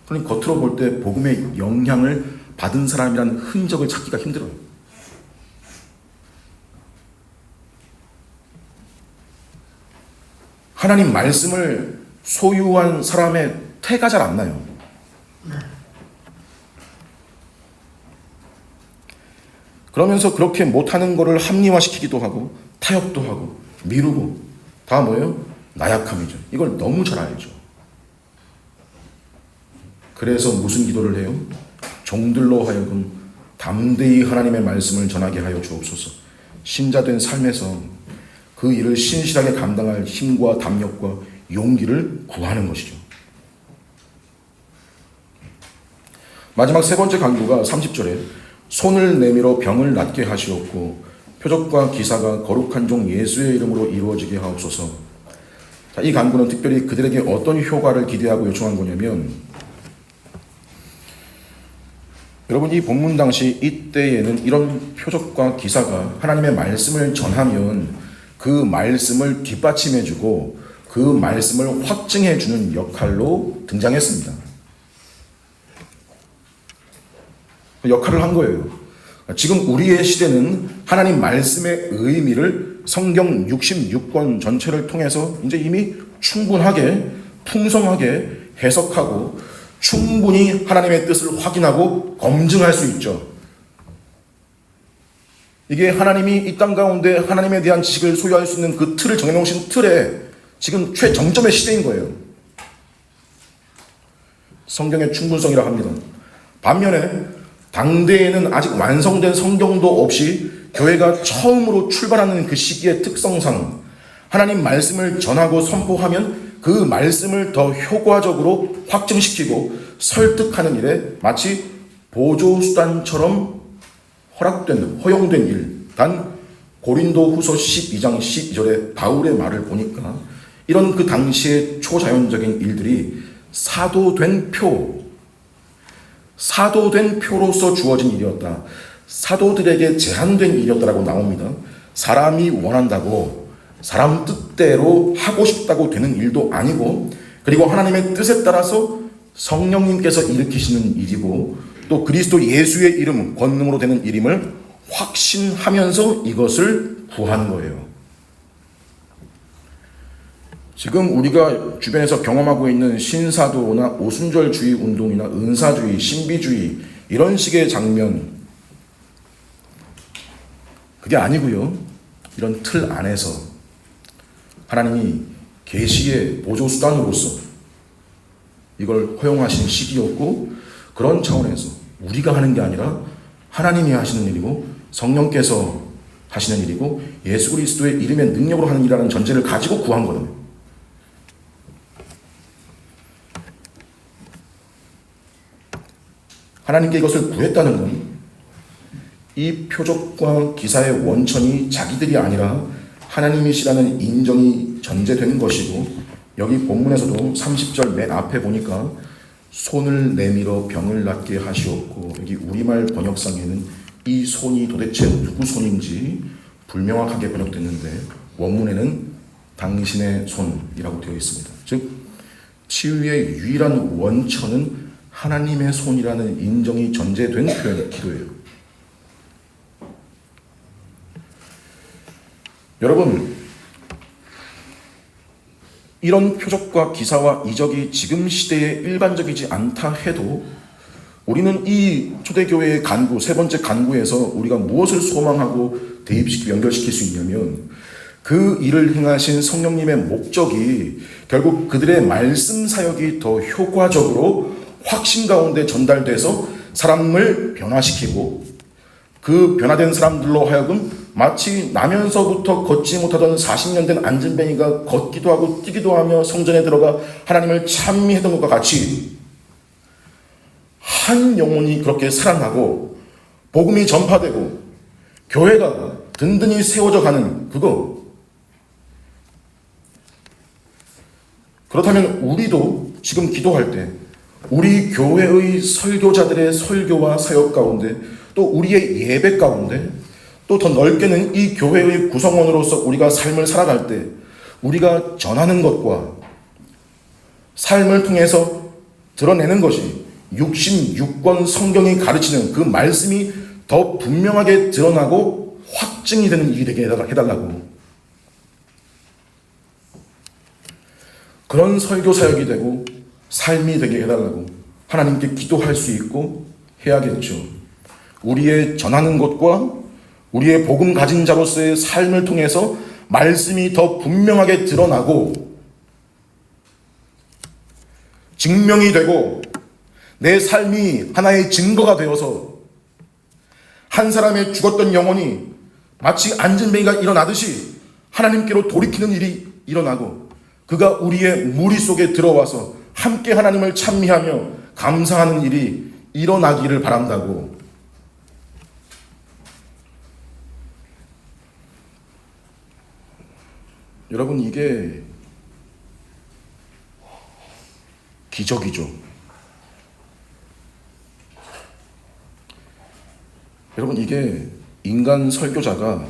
그러니 겉으로 볼 때 복음의 영향을 받은 사람이라는 흔적을 찾기가 힘들어요. 하나님 말씀을 소유한 사람의 태가 잘 안 나요. 그러면서 그렇게 못하는 거를 합리화시키기도 하고 타협도 하고 미루고 다 뭐예요? 나약함이죠. 이걸 너무 잘 알죠. 그래서 무슨 기도를 해요? 종들로 하여금 담대히 하나님의 말씀을 전하게 하여 주옵소서. 신자된 삶에서 그 일을 신실하게 감당할 힘과 담력과 용기를 구하는 것이죠. 마지막 세 번째 간구가 30절에 손을 내밀어 병을 낫게 하시옵고 표적과 기사가 거룩한 종 예수의 이름으로 이루어지게 하옵소서. 자, 이 간구는 특별히 그들에게 어떤 효과를 기대하고 요청한 거냐면, 여러분 이 본문 당시 이때에는 이런 표적과 기사가 하나님의 말씀을 전하면 그 말씀을 뒷받침해주고 그 말씀을 확증해주는 역할로 등장했습니다. 그 역할을 한 거예요. 지금 우리의 시대는 하나님 말씀의 의미를 성경 66권 전체를 통해서 이제 이미 충분하게 풍성하게 해석하고 충분히 하나님의 뜻을 확인하고 검증할 수 있죠. 이게 하나님이 이 땅 가운데 하나님에 대한 지식을 소유할 수 있는 그 틀을 정해놓으신 틀에 지금 최정점의 시대인 거예요. 성경의 충분성이라 합니다. 반면에 당대에는 아직 완성된 성경도 없이 교회가 처음으로 출발하는 그 시기의 특성상 하나님 말씀을 전하고 선포하면 그 말씀을 더 효과적으로 확증시키고 설득하는 일에 마치 보조수단처럼 허용된 일. 단 고린도 후서 12장 12절의 바울의 말을 보니까 이런 그 당시의 초자연적인 일들이 사도된 표로서 주어진 일이었다. 사도들에게 제한된 일이었다라고 나옵니다. 사람이 원한다고 사람 뜻대로 하고 싶다고 되는 일도 아니고, 그리고 하나님의 뜻에 따라서 성령님께서 일으키시는 일이고, 또 그리스도 예수의 이름 권능으로 되는 일임을 확신하면서 이것을 구하는 거예요. 지금 우리가 주변에서 경험하고 있는 신사도나 오순절주의 운동이나 은사주의, 신비주의 이런 식의 장면, 그게 아니고요. 이런 틀 안에서 하나님이 계시의 보조수단으로서 이걸 허용하신 시기였고, 그런 차원에서 우리가 하는 게 아니라 하나님이 하시는 일이고 성령께서 하시는 일이고 예수 그리스도의 이름의 능력으로 하는 일이라는 전제를 가지고 구한 거예요. 하나님께 이것을 구했다는 건 이 표적과 기사의 원천이 자기들이 아니라 하나님이시라는 인정이 전제되는 것이고, 여기 본문에서도 30절 맨 앞에 보니까 손을 내밀어 병을 낫게 하시옵고, 여기 우리말 번역상에는 이 손이 도대체 누구 손인지 불명확하게 번역됐는데 원문에는 당신의 손이라고 되어 있습니다. 즉 치유의 유일한 원천은 하나님의 손이라는 인정이 전제된 표현의 기도예요. 여러분, 이런 표적과 기사와 이적이 지금 시대에 일반적이지 않다 해도 우리는 이 초대교회의 간구, 세 번째 간구에서 우리가 무엇을 소망하고 대입시키고 연결시킬 수 있냐면, 그 일을 행하신 성령님의 목적이 결국 그들의 말씀 사역이 더 효과적으로 확신 가운데 전달돼서 사람을 변화시키고, 그 변화된 사람들로 하여금 마치 나면서부터 걷지 못하던 40년 된 안진뱅이가 걷기도 하고 뛰기도 하며 성전에 들어가 하나님을 찬미했던 것과 같이 한 영혼이 그렇게 살아나고 복음이 전파되고 교회가 든든히 세워져 가는 그거. 그렇다면 우리도 지금 기도할 때 우리 교회의 설교자들의 설교와 사역 가운데, 또 우리의 예배 가운데, 또 더 넓게는 이 교회의 구성원으로서 우리가 삶을 살아갈 때 우리가 전하는 것과 삶을 통해서 드러내는 것이 66권 성경이 가르치는 그 말씀이 더 분명하게 드러나고 확증이 되는 일이 되게 해달라고, 그런 설교 사역이 되고 삶이 되게 해달라고 하나님께 기도할 수 있고 해야겠죠. 우리의 전하는 것과 우리의 복음 가진 자로서의 삶을 통해서 말씀이 더 분명하게 드러나고 증명이 되고 내 삶이 하나의 증거가 되어서 한 사람의 죽었던 영혼이 마치 안진뱅이가 일어나듯이 하나님께로 돌이키는 일이 일어나고 그가 우리의 무리 속에 들어와서 함께 하나님을 찬미하며 감사하는 일이 일어나기를 바란다고. 여러분, 이게 기적이죠. 여러분, 이게 인간 설교자가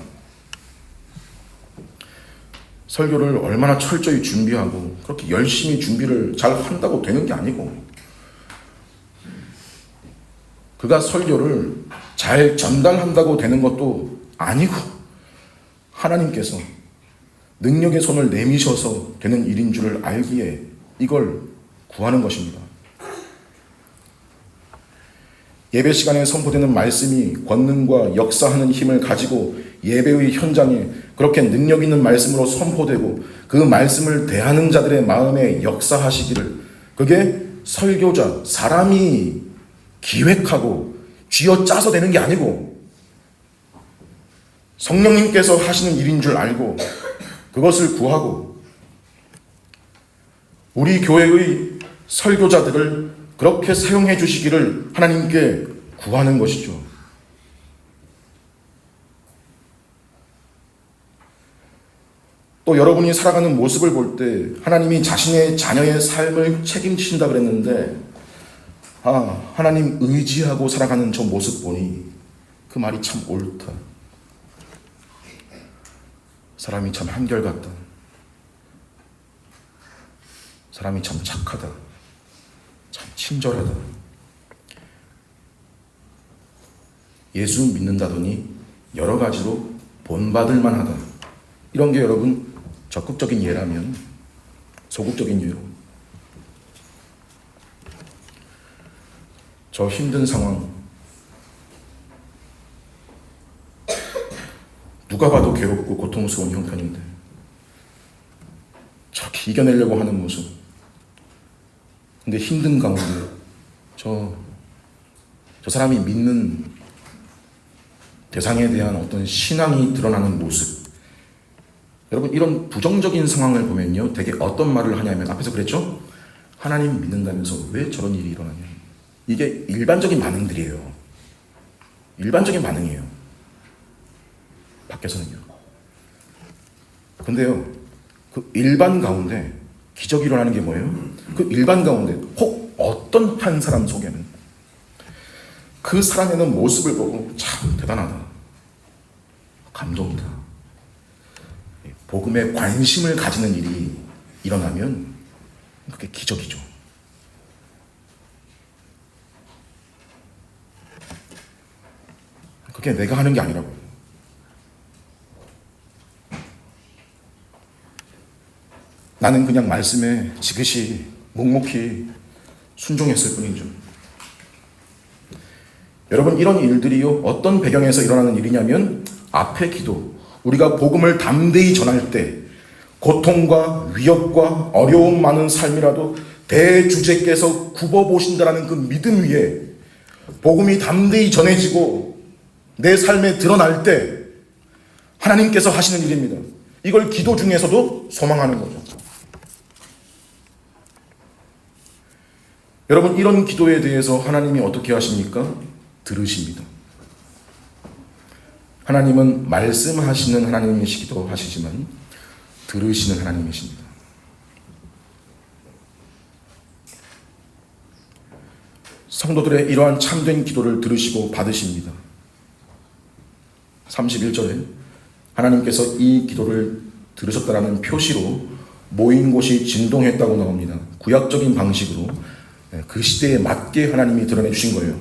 설교를 얼마나 철저히 준비하고 그렇게 열심히 준비를 잘 한다고 되는 게 아니고, 그가 설교를 잘 전달한다고 되는 것도 아니고, 하나님께서 능력의 손을 내미셔서 되는 일인 줄을 알기에 이걸 구하는 것입니다. 예배 시간에 선포되는 말씀이 권능과 역사하는 힘을 가지고 예배의 현장에 그렇게 능력 있는 말씀으로 선포되고 그 말씀을 대하는 자들의 마음에 역사하시기를, 그게 설교자, 사람이 기획하고 쥐어짜서 되는 게 아니고 성령님께서 하시는 일인 줄 알고 그것을 구하고 우리 교회의 설교자들을 그렇게 사용해 주시기를 하나님께 구하는 것이죠. 또 여러분이 살아가는 모습을 볼 때 하나님이 자신의 자녀의 삶을 책임지신다 그랬는데, 하나님 의지하고 살아가는 저 모습 보니 그 말이 참 옳다. 사람이 참 한결같다. 사람이 참 착하다. 참 친절하다. 예수 믿는다더니 여러 가지로 본받을 만하다. 이런 게 여러분 적극적인 예라면 소극적인 예로, 저 힘든 상황 누가 봐도 괴롭고 고통스러운 형편인데 저렇게 이겨내려고 하는 모습, 근데 힘든 가운데 저 사람이 믿는 대상에 대한 어떤 신앙이 드러나는 모습, 여러분 이런 부정적인 상황을 보면요 되게 어떤 말을 하냐면, 앞에서 그랬죠? 하나님 믿는다면서 왜 저런 일이 일어나냐. 이게 일반적인 반응들이에요. 일반적인 반응이에요. 밖에서는요. 근데요, 그 일반 가운데 기적이 일어나는 게 뭐예요? 그 일반 가운데 혹 어떤 한 사람 속에는 그 사람의 모습을 보고 참 대단하다, 감동이다, 복음에 관심을 가지는 일이 일어나면 그게 기적이죠. 그게 내가 하는 게 아니라고. 나는 그냥 말씀에 지그시 묵묵히 순종했을 뿐이죠. 여러분 이런 일들이요 어떤 배경에서 일어나는 일이냐면, 앞의 기도, 우리가 복음을 담대히 전할 때 고통과 위협과 어려움 많은 삶이라도 대주제께서 굽어보신다라는 그 믿음 위에 복음이 담대히 전해지고 내 삶에 드러날 때 하나님께서 하시는 일입니다. 이걸 기도 중에서도 소망하는 거죠. 여러분 이런 기도에 대해서 하나님이 어떻게 하십니까? 들으십니다. 하나님은 말씀하시는 하나님이시기도 하시지만 들으시는 하나님이십니다. 성도들의 이러한 참된 기도를 들으시고 받으십니다. 31절에 하나님께서 이 기도를 들으셨다라는 표시로 모인 곳이 진동했다고 나옵니다. 구약적인 방식으로 그 시대에 맞게 하나님이 드러내 주신 거예요.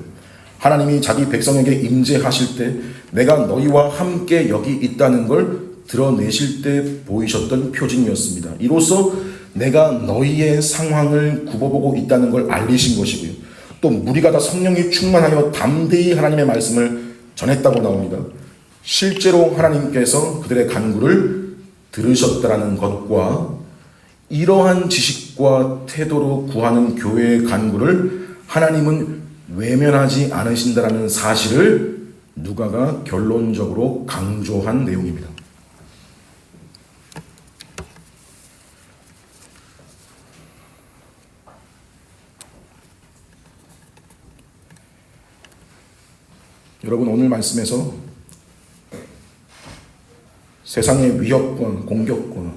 하나님이 자기 백성에게 임재하실 때 내가 너희와 함께 여기 있다는 걸 드러내실 때 보이셨던 표징이었습니다. 이로써 내가 너희의 상황을 굽어보고 있다는 걸 알리신 것이고요. 또 무리가 다 성령이 충만하여 담대히 하나님의 말씀을 전했다고 나옵니다. 실제로 하나님께서 그들의 간구를 들으셨다라는 것과 이러한 지식과 태도로 구하는 교회의 간구를 하나님은 외면하지 않으신다라는 사실을 누가가 결론적으로 강조한 내용입니다. 여러분, 오늘 말씀에서 세상의 위협과 공격과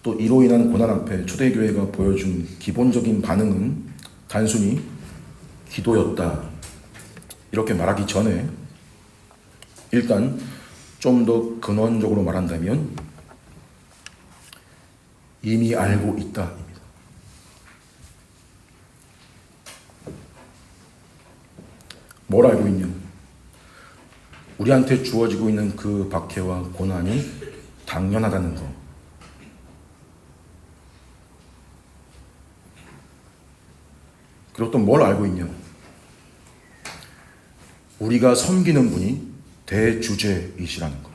또 이로 인한 고난 앞에 초대교회가 보여준 기본적인 반응은 단순히 기도였다, 이렇게 말하기 전에 일단 좀 더 근원적으로 말한다면 이미 알고 있다입니다. 뭘 알고 있냐? 우리한테 주어지고 있는 그 박해와 고난이 당연하다는 거. 그리고 또 뭘 알고 있냐? 우리가 섬기는 분이 대주제이시라는 거.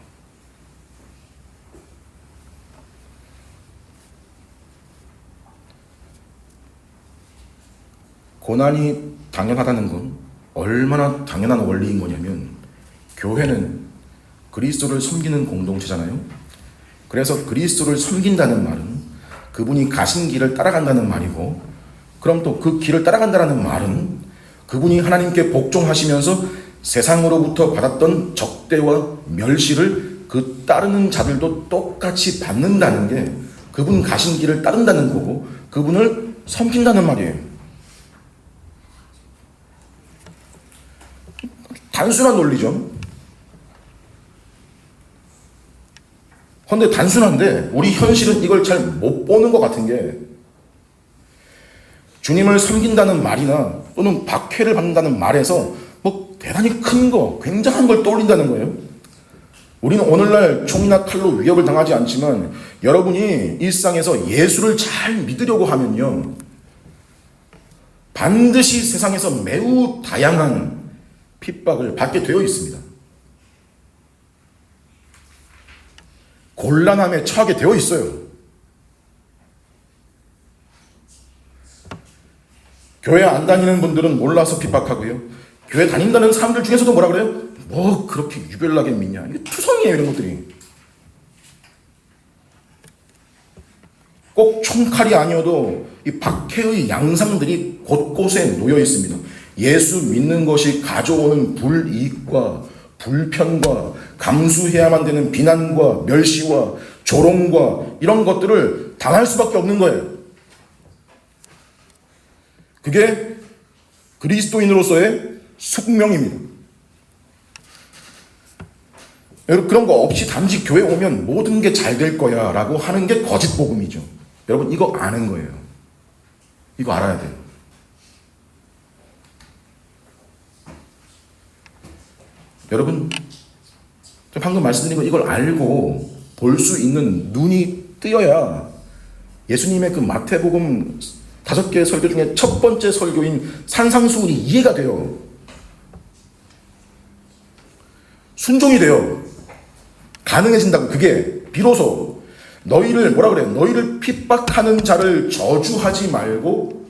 고난이 당연하다는 건 얼마나 당연한 원리인 거냐면, 교회는 그리스도를 섬기는 공동체잖아요. 그래서 그리스도를 섬긴다는 말은 그분이 가신 길을 따라간다는 말이고, 그럼 또 그 길을 따라간다는 말은 그분이 하나님께 복종하시면서 세상으로부터 받았던 적대와 멸시를 그 따르는 자들도 똑같이 받는다는 게 그분 가신 길을 따른다는 거고, 그분을 섬긴다는 말이에요. 단순한 논리죠. 그런데 단순한데 우리 현실은 이걸 잘 못 보는 것 같은 게, 주님을 섬긴다는 말이나 또는 박해를 받는다는 말에서 뭐 대단히 큰 거, 굉장한 걸 떠올린다는 거예요. 우리는 오늘날 총이나 칼로 위협을 당하지 않지만, 여러분이 일상에서 예수를 잘 믿으려고 하면요, 반드시 세상에서 매우 다양한 핍박을 받게 되어 있습니다. 곤란함에 처하게 되어 있어요. 교회 안 다니는 분들은 몰라서 핍박하고요, 교회 다닌다는 사람들 중에서도 뭐라 그래요? 뭐 그렇게 유별나게 믿냐, 이게 투성이에요. 이런 것들이 꼭 총칼이 아니어도 이 박해의 양상들이 곳곳에 놓여 있습니다. 예수 믿는 것이 가져오는 불이익과 불편과 감수해야만 되는 비난과 멸시와 조롱과 이런 것들을 당할 수밖에 없는 거예요. 그게 그리스도인으로서의 숙명입니다. 여러분, 그런 거 없이 단지 교회 오면 모든 게 잘 될 거야 라고 하는 게 거짓 복음이죠. 여러분, 이거 아는 거예요. 이거 알아야 돼요. 여러분, 방금 말씀드린 거 이걸 알고 볼 수 있는 눈이 뜨여야 예수님의 그 마태복음 5개의 설교 중에 첫 번째 설교인 산상수훈이 이해가 돼요. 순종이 돼요. 가능해진다고. 그게 비로소 너희를 뭐라 그래? 너희를 핍박하는 자를 저주하지 말고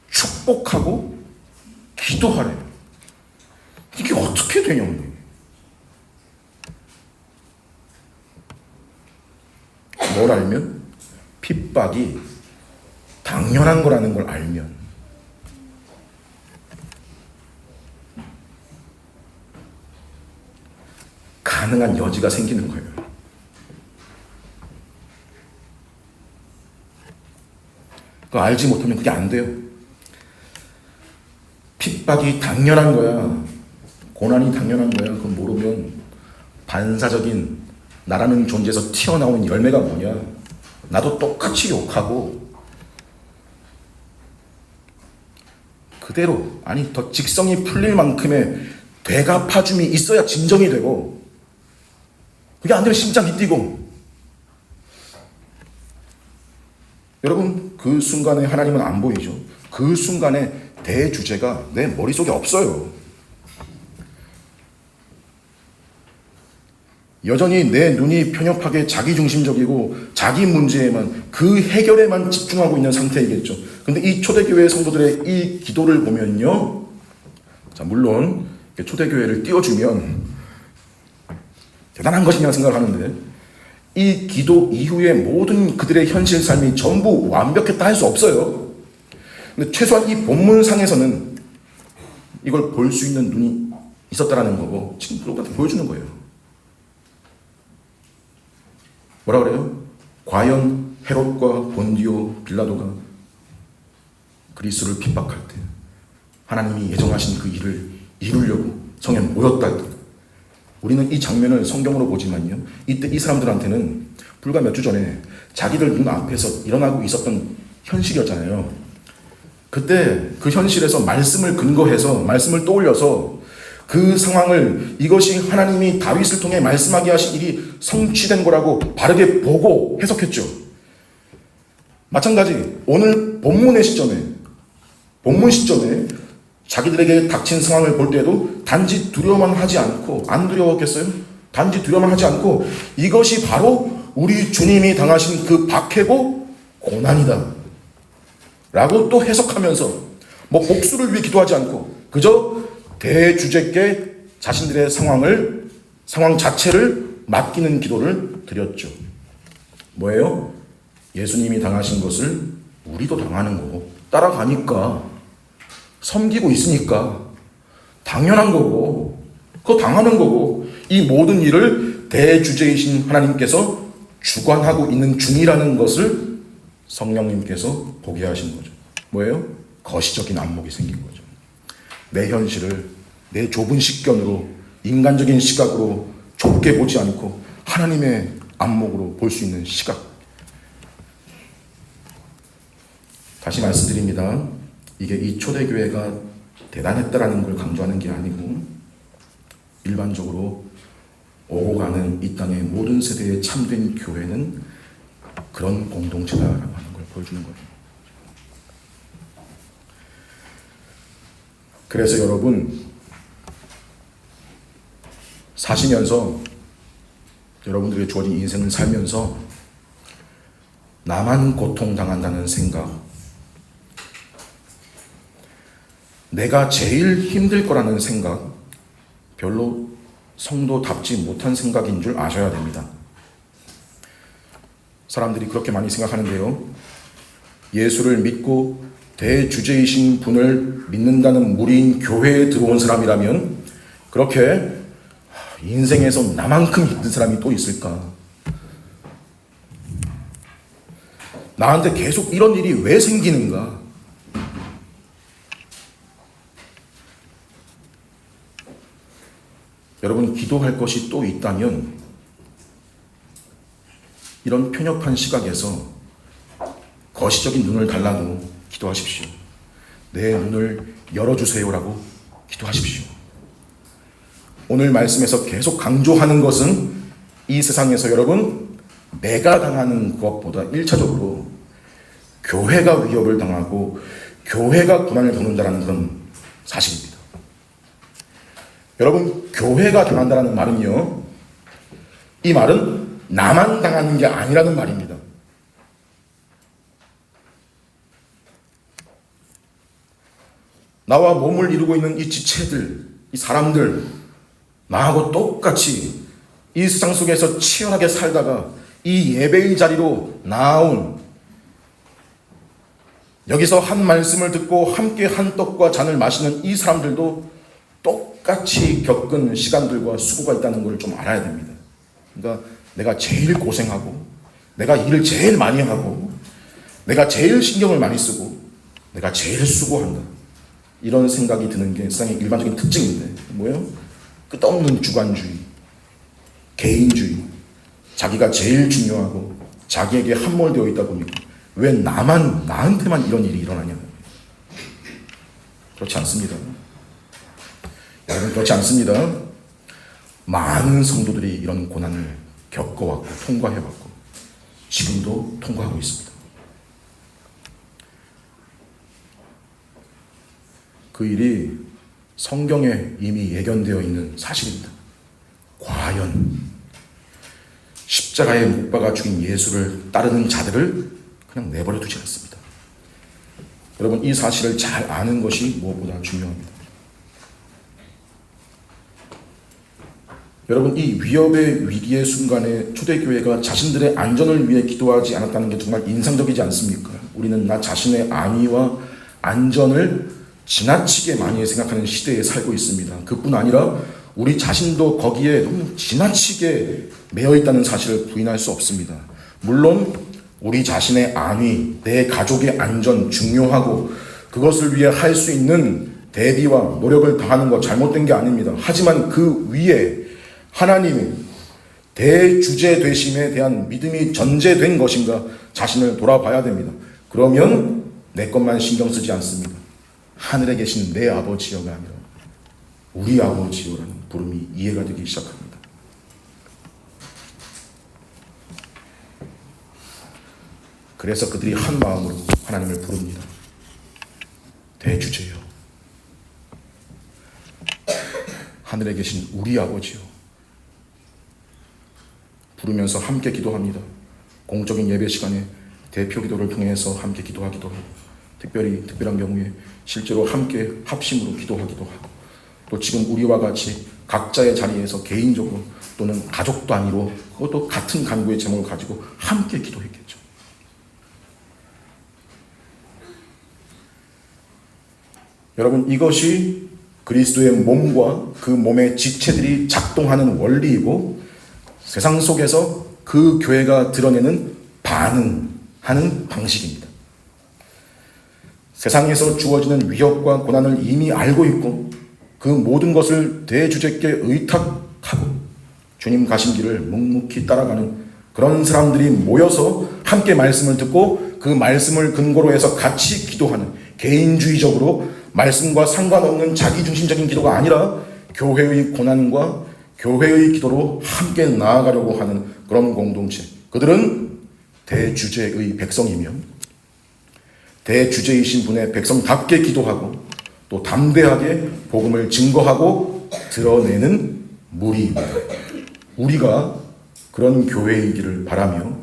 축복하고 기도하래. 이게 어떻게 되냐고. 뭘 알면? 핍박이 당연한 거라는 걸 알면. 가능한 여지가 생기는 거예요. 그거 알지 못하면 그게 안 돼요. 핍박이 당연한 거야, 고난이 당연한 거야, 그건 모르면 반사적인 나라는 존재에서 튀어나오는 열매가 뭐냐, 나도 똑같이 욕하고 그대로, 아니 더 직성이 풀릴 만큼의 되갚아줌이 있어야 진정이 되고, 그게 안 되면 심장이 뛰고. 여러분, 그 순간에 하나님은 안 보이죠. 그 순간에 대주제가 내 머릿속에 없어요. 여전히 내 눈이 편협하게 자기중심적이고 자기 문제에만 그 해결에만 집중하고 있는 상태이겠죠. 근데 이 초대교회 성도들의 이 기도를 보면요, 자 물론 초대교회를 띄워주면 대단한 것이냐 생각을 하는데, 이 기도 이후에 모든 그들의 현실 삶이 전부 완벽했다 할 수 없어요. 근데 최소한 이 본문상에서는 이걸 볼 수 있는 눈이 있었다라는 거고, 지금 그렇게 보여주는 거예요. 뭐라 그래요? 과연 헤롯과 본디오 빌라도가 그리스도를 핍박할 때 하나님이 예정하신 그 일을 이루려고 성에 모였다. 우리는 이 장면을 성경으로 보지만요, 이때 이 사람들한테는 불과 몇 주 전에 자기들 눈 앞에서 일어나고 있었던 현실이었잖아요. 그때 그 현실에서 말씀을 근거해서, 말씀을 떠올려서 그 상황을 이것이 하나님이 다윗을 통해 말씀하게 하신 일이 성취된 거라고 바르게 보고 해석했죠. 마찬가지 오늘 본문 시점에 자기들에게 닥친 상황을 볼 때도 단지 두려워만 하지 않고, 안 두려웠겠어요? 단지 두려워만 하지 않고 이것이 바로 우리 주님이 당하신 그 박해고 고난이다 라고 또 해석하면서 뭐 복수를 위해 기도하지 않고 그저 대주제께 자신들의 상황 자체를 맡기는 기도를 드렸죠. 뭐예요? 예수님이 당하신 것을 우리도 당하는 거고, 따라가니까, 섬기고 있으니까 당연한 거고, 그거 당하는 거고, 이 모든 일을 대주제이신 하나님께서 주관하고 있는 중이라는 것을 성령님께서 보게 하신 거죠. 뭐예요? 거시적인 안목이 생긴 거죠. 내 현실을 내 좁은 식견으로, 인간적인 시각으로 좁게 보지 않고 하나님의 안목으로 볼 수 있는 시각. 다시 말씀드립니다. 이게 이 초대교회가 대단했다라는 걸 강조하는 게 아니고, 일반적으로 오고 가는 이 땅의 모든 세대의 참된 교회는 그런 공동체다라고 하는 걸 보여주는 거예요. 그래서 여러분, 사시면서, 여러분들에게 주어진 인생을 살면서 나만 고통당한다는 생각, 내가 제일 힘들 거라는 생각, 별로 성도답지 못한 생각인 줄 아셔야 됩니다. 사람들이 그렇게 많이 생각하는데요, 예수를 믿고 대주제이신 분을 믿는다는 무리인 교회에 들어온 사람이라면 그렇게 인생에서 나만큼 힘든 사람이 또 있을까? 나한테 계속 이런 일이 왜 생기는가? 여러분, 기도할 것이 또 있다면 이런 편협한 시각에서 거시적인 눈을 달라고 기도하십시오. 내 눈을 열어주세요라고 기도하십시오. 오늘 말씀에서 계속 강조하는 것은 이 세상에서 여러분, 내가 당하는 것보다 1차적으로 교회가 위협을 당하고 교회가 고난을 겪는다는 그런 사실입니다. 여러분, 교회가 당한다는 말은요, 이 말은 나만 당하는 게 아니라는 말입니다. 나와 몸을 이루고 있는 이 지체들, 이 사람들, 나하고 똑같이 이 세상 속에서 치열하게 살다가 이 예배의 자리로 나온, 여기서 한 말씀을 듣고 함께 한 떡과 잔을 마시는 이 사람들도 똑같이 겪은 시간들과 수고가 있다는 걸 좀 알아야 됩니다. 그러니까 내가 제일 고생하고, 내가 일을 제일 많이 하고, 내가 제일 신경을 많이 쓰고, 내가 제일 수고한다, 이런 생각이 드는 게 세상의 일반적인 특징인데, 뭐예요? 끝없는 주관주의, 개인주의, 자기가 제일 중요하고 자기에게 함몰되어 있다 보니까 왜 나한테만 이런 일이 일어나냐? 그렇지 않습니다. 여러분, 그렇지 않습니다. 많은 성도들이 이런 고난을 겪어왔고 통과해왔고 지금도 통과하고 있습니다. 그 일이 성경에 이미 예견되어 있는 사실입니다. 과연 십자가에 못 박아 죽인 예수를 따르는 자들을 그냥 내버려 두지 않습니다. 여러분, 이 사실을 잘 아는 것이 무엇보다 중요합니다. 여러분, 이 위협의 위기의 순간에 초대교회가 자신들의 안전을 위해 기도하지 않았다는 게 정말 인상적이지 않습니까? 우리는 나 자신의 안위와 안전을 지나치게 많이 생각하는 시대에 살고 있습니다. 그뿐 아니라 우리 자신도 거기에 너무 지나치게 매여 있다는 사실을 부인할 수 없습니다. 물론 우리 자신의 안위, 내 가족의 안전 중요하고 그것을 위해 할 수 있는 대비와 노력을 다하는 것 잘못된 게 아닙니다. 하지만 그 위에 하나님의 대주제 되심에 대한 믿음이 전제된 것인가 자신을 돌아봐야 됩니다. 그러면 내 것만 신경 쓰지 않습니다. 하늘에 계신 내 아버지여가 아니라 우리 아버지여라는 부름이 이해가 되기 시작합니다. 그래서 그들이 한 마음으로 하나님을 부릅니다. 대주제여, 하늘에 계신 우리 아버지여. 부르면서 함께 기도합니다. 공적인 예배 시간에 대표 기도를 통해서 함께 기도하기도 하고, 특별한 경우에 실제로 함께 합심으로 기도하기도 하고, 또 지금 우리와 같이 각자의 자리에서 개인적으로 또는 가족 단위로 그것도 같은 간구의 제목을 가지고 함께 기도했겠죠. 여러분, 이것이 그리스도의 몸과 그 몸의 지체들이 작동하는 원리이고 세상 속에서 그 교회가 드러내는 반응하는 방식입니다. 세상에서 주어지는 위협과 고난을 이미 알고 있고 그 모든 것을 대주제께 의탁하고 주님 가신 길을 묵묵히 따라가는 그런 사람들이 모여서 함께 말씀을 듣고 그 말씀을 근거로 해서 같이 기도하는, 개인주의적으로 말씀과 상관없는 자기중심적인 기도가 아니라 교회의 고난과 교회의 기도로 함께 나아가려고 하는 그런 공동체, 그들은 대주제의 백성이며 대주제이신 분의 백성답게 기도하고 또 담대하게 복음을 증거하고 드러내는 무리입니다. 우리가 그런 교회이기를 바라며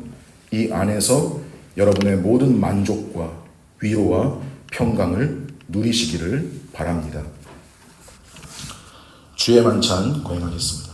이 안에서 여러분의 모든 만족과 위로와 평강을 누리시기를 바랍니다. 주의 만찬 거행하겠습니다.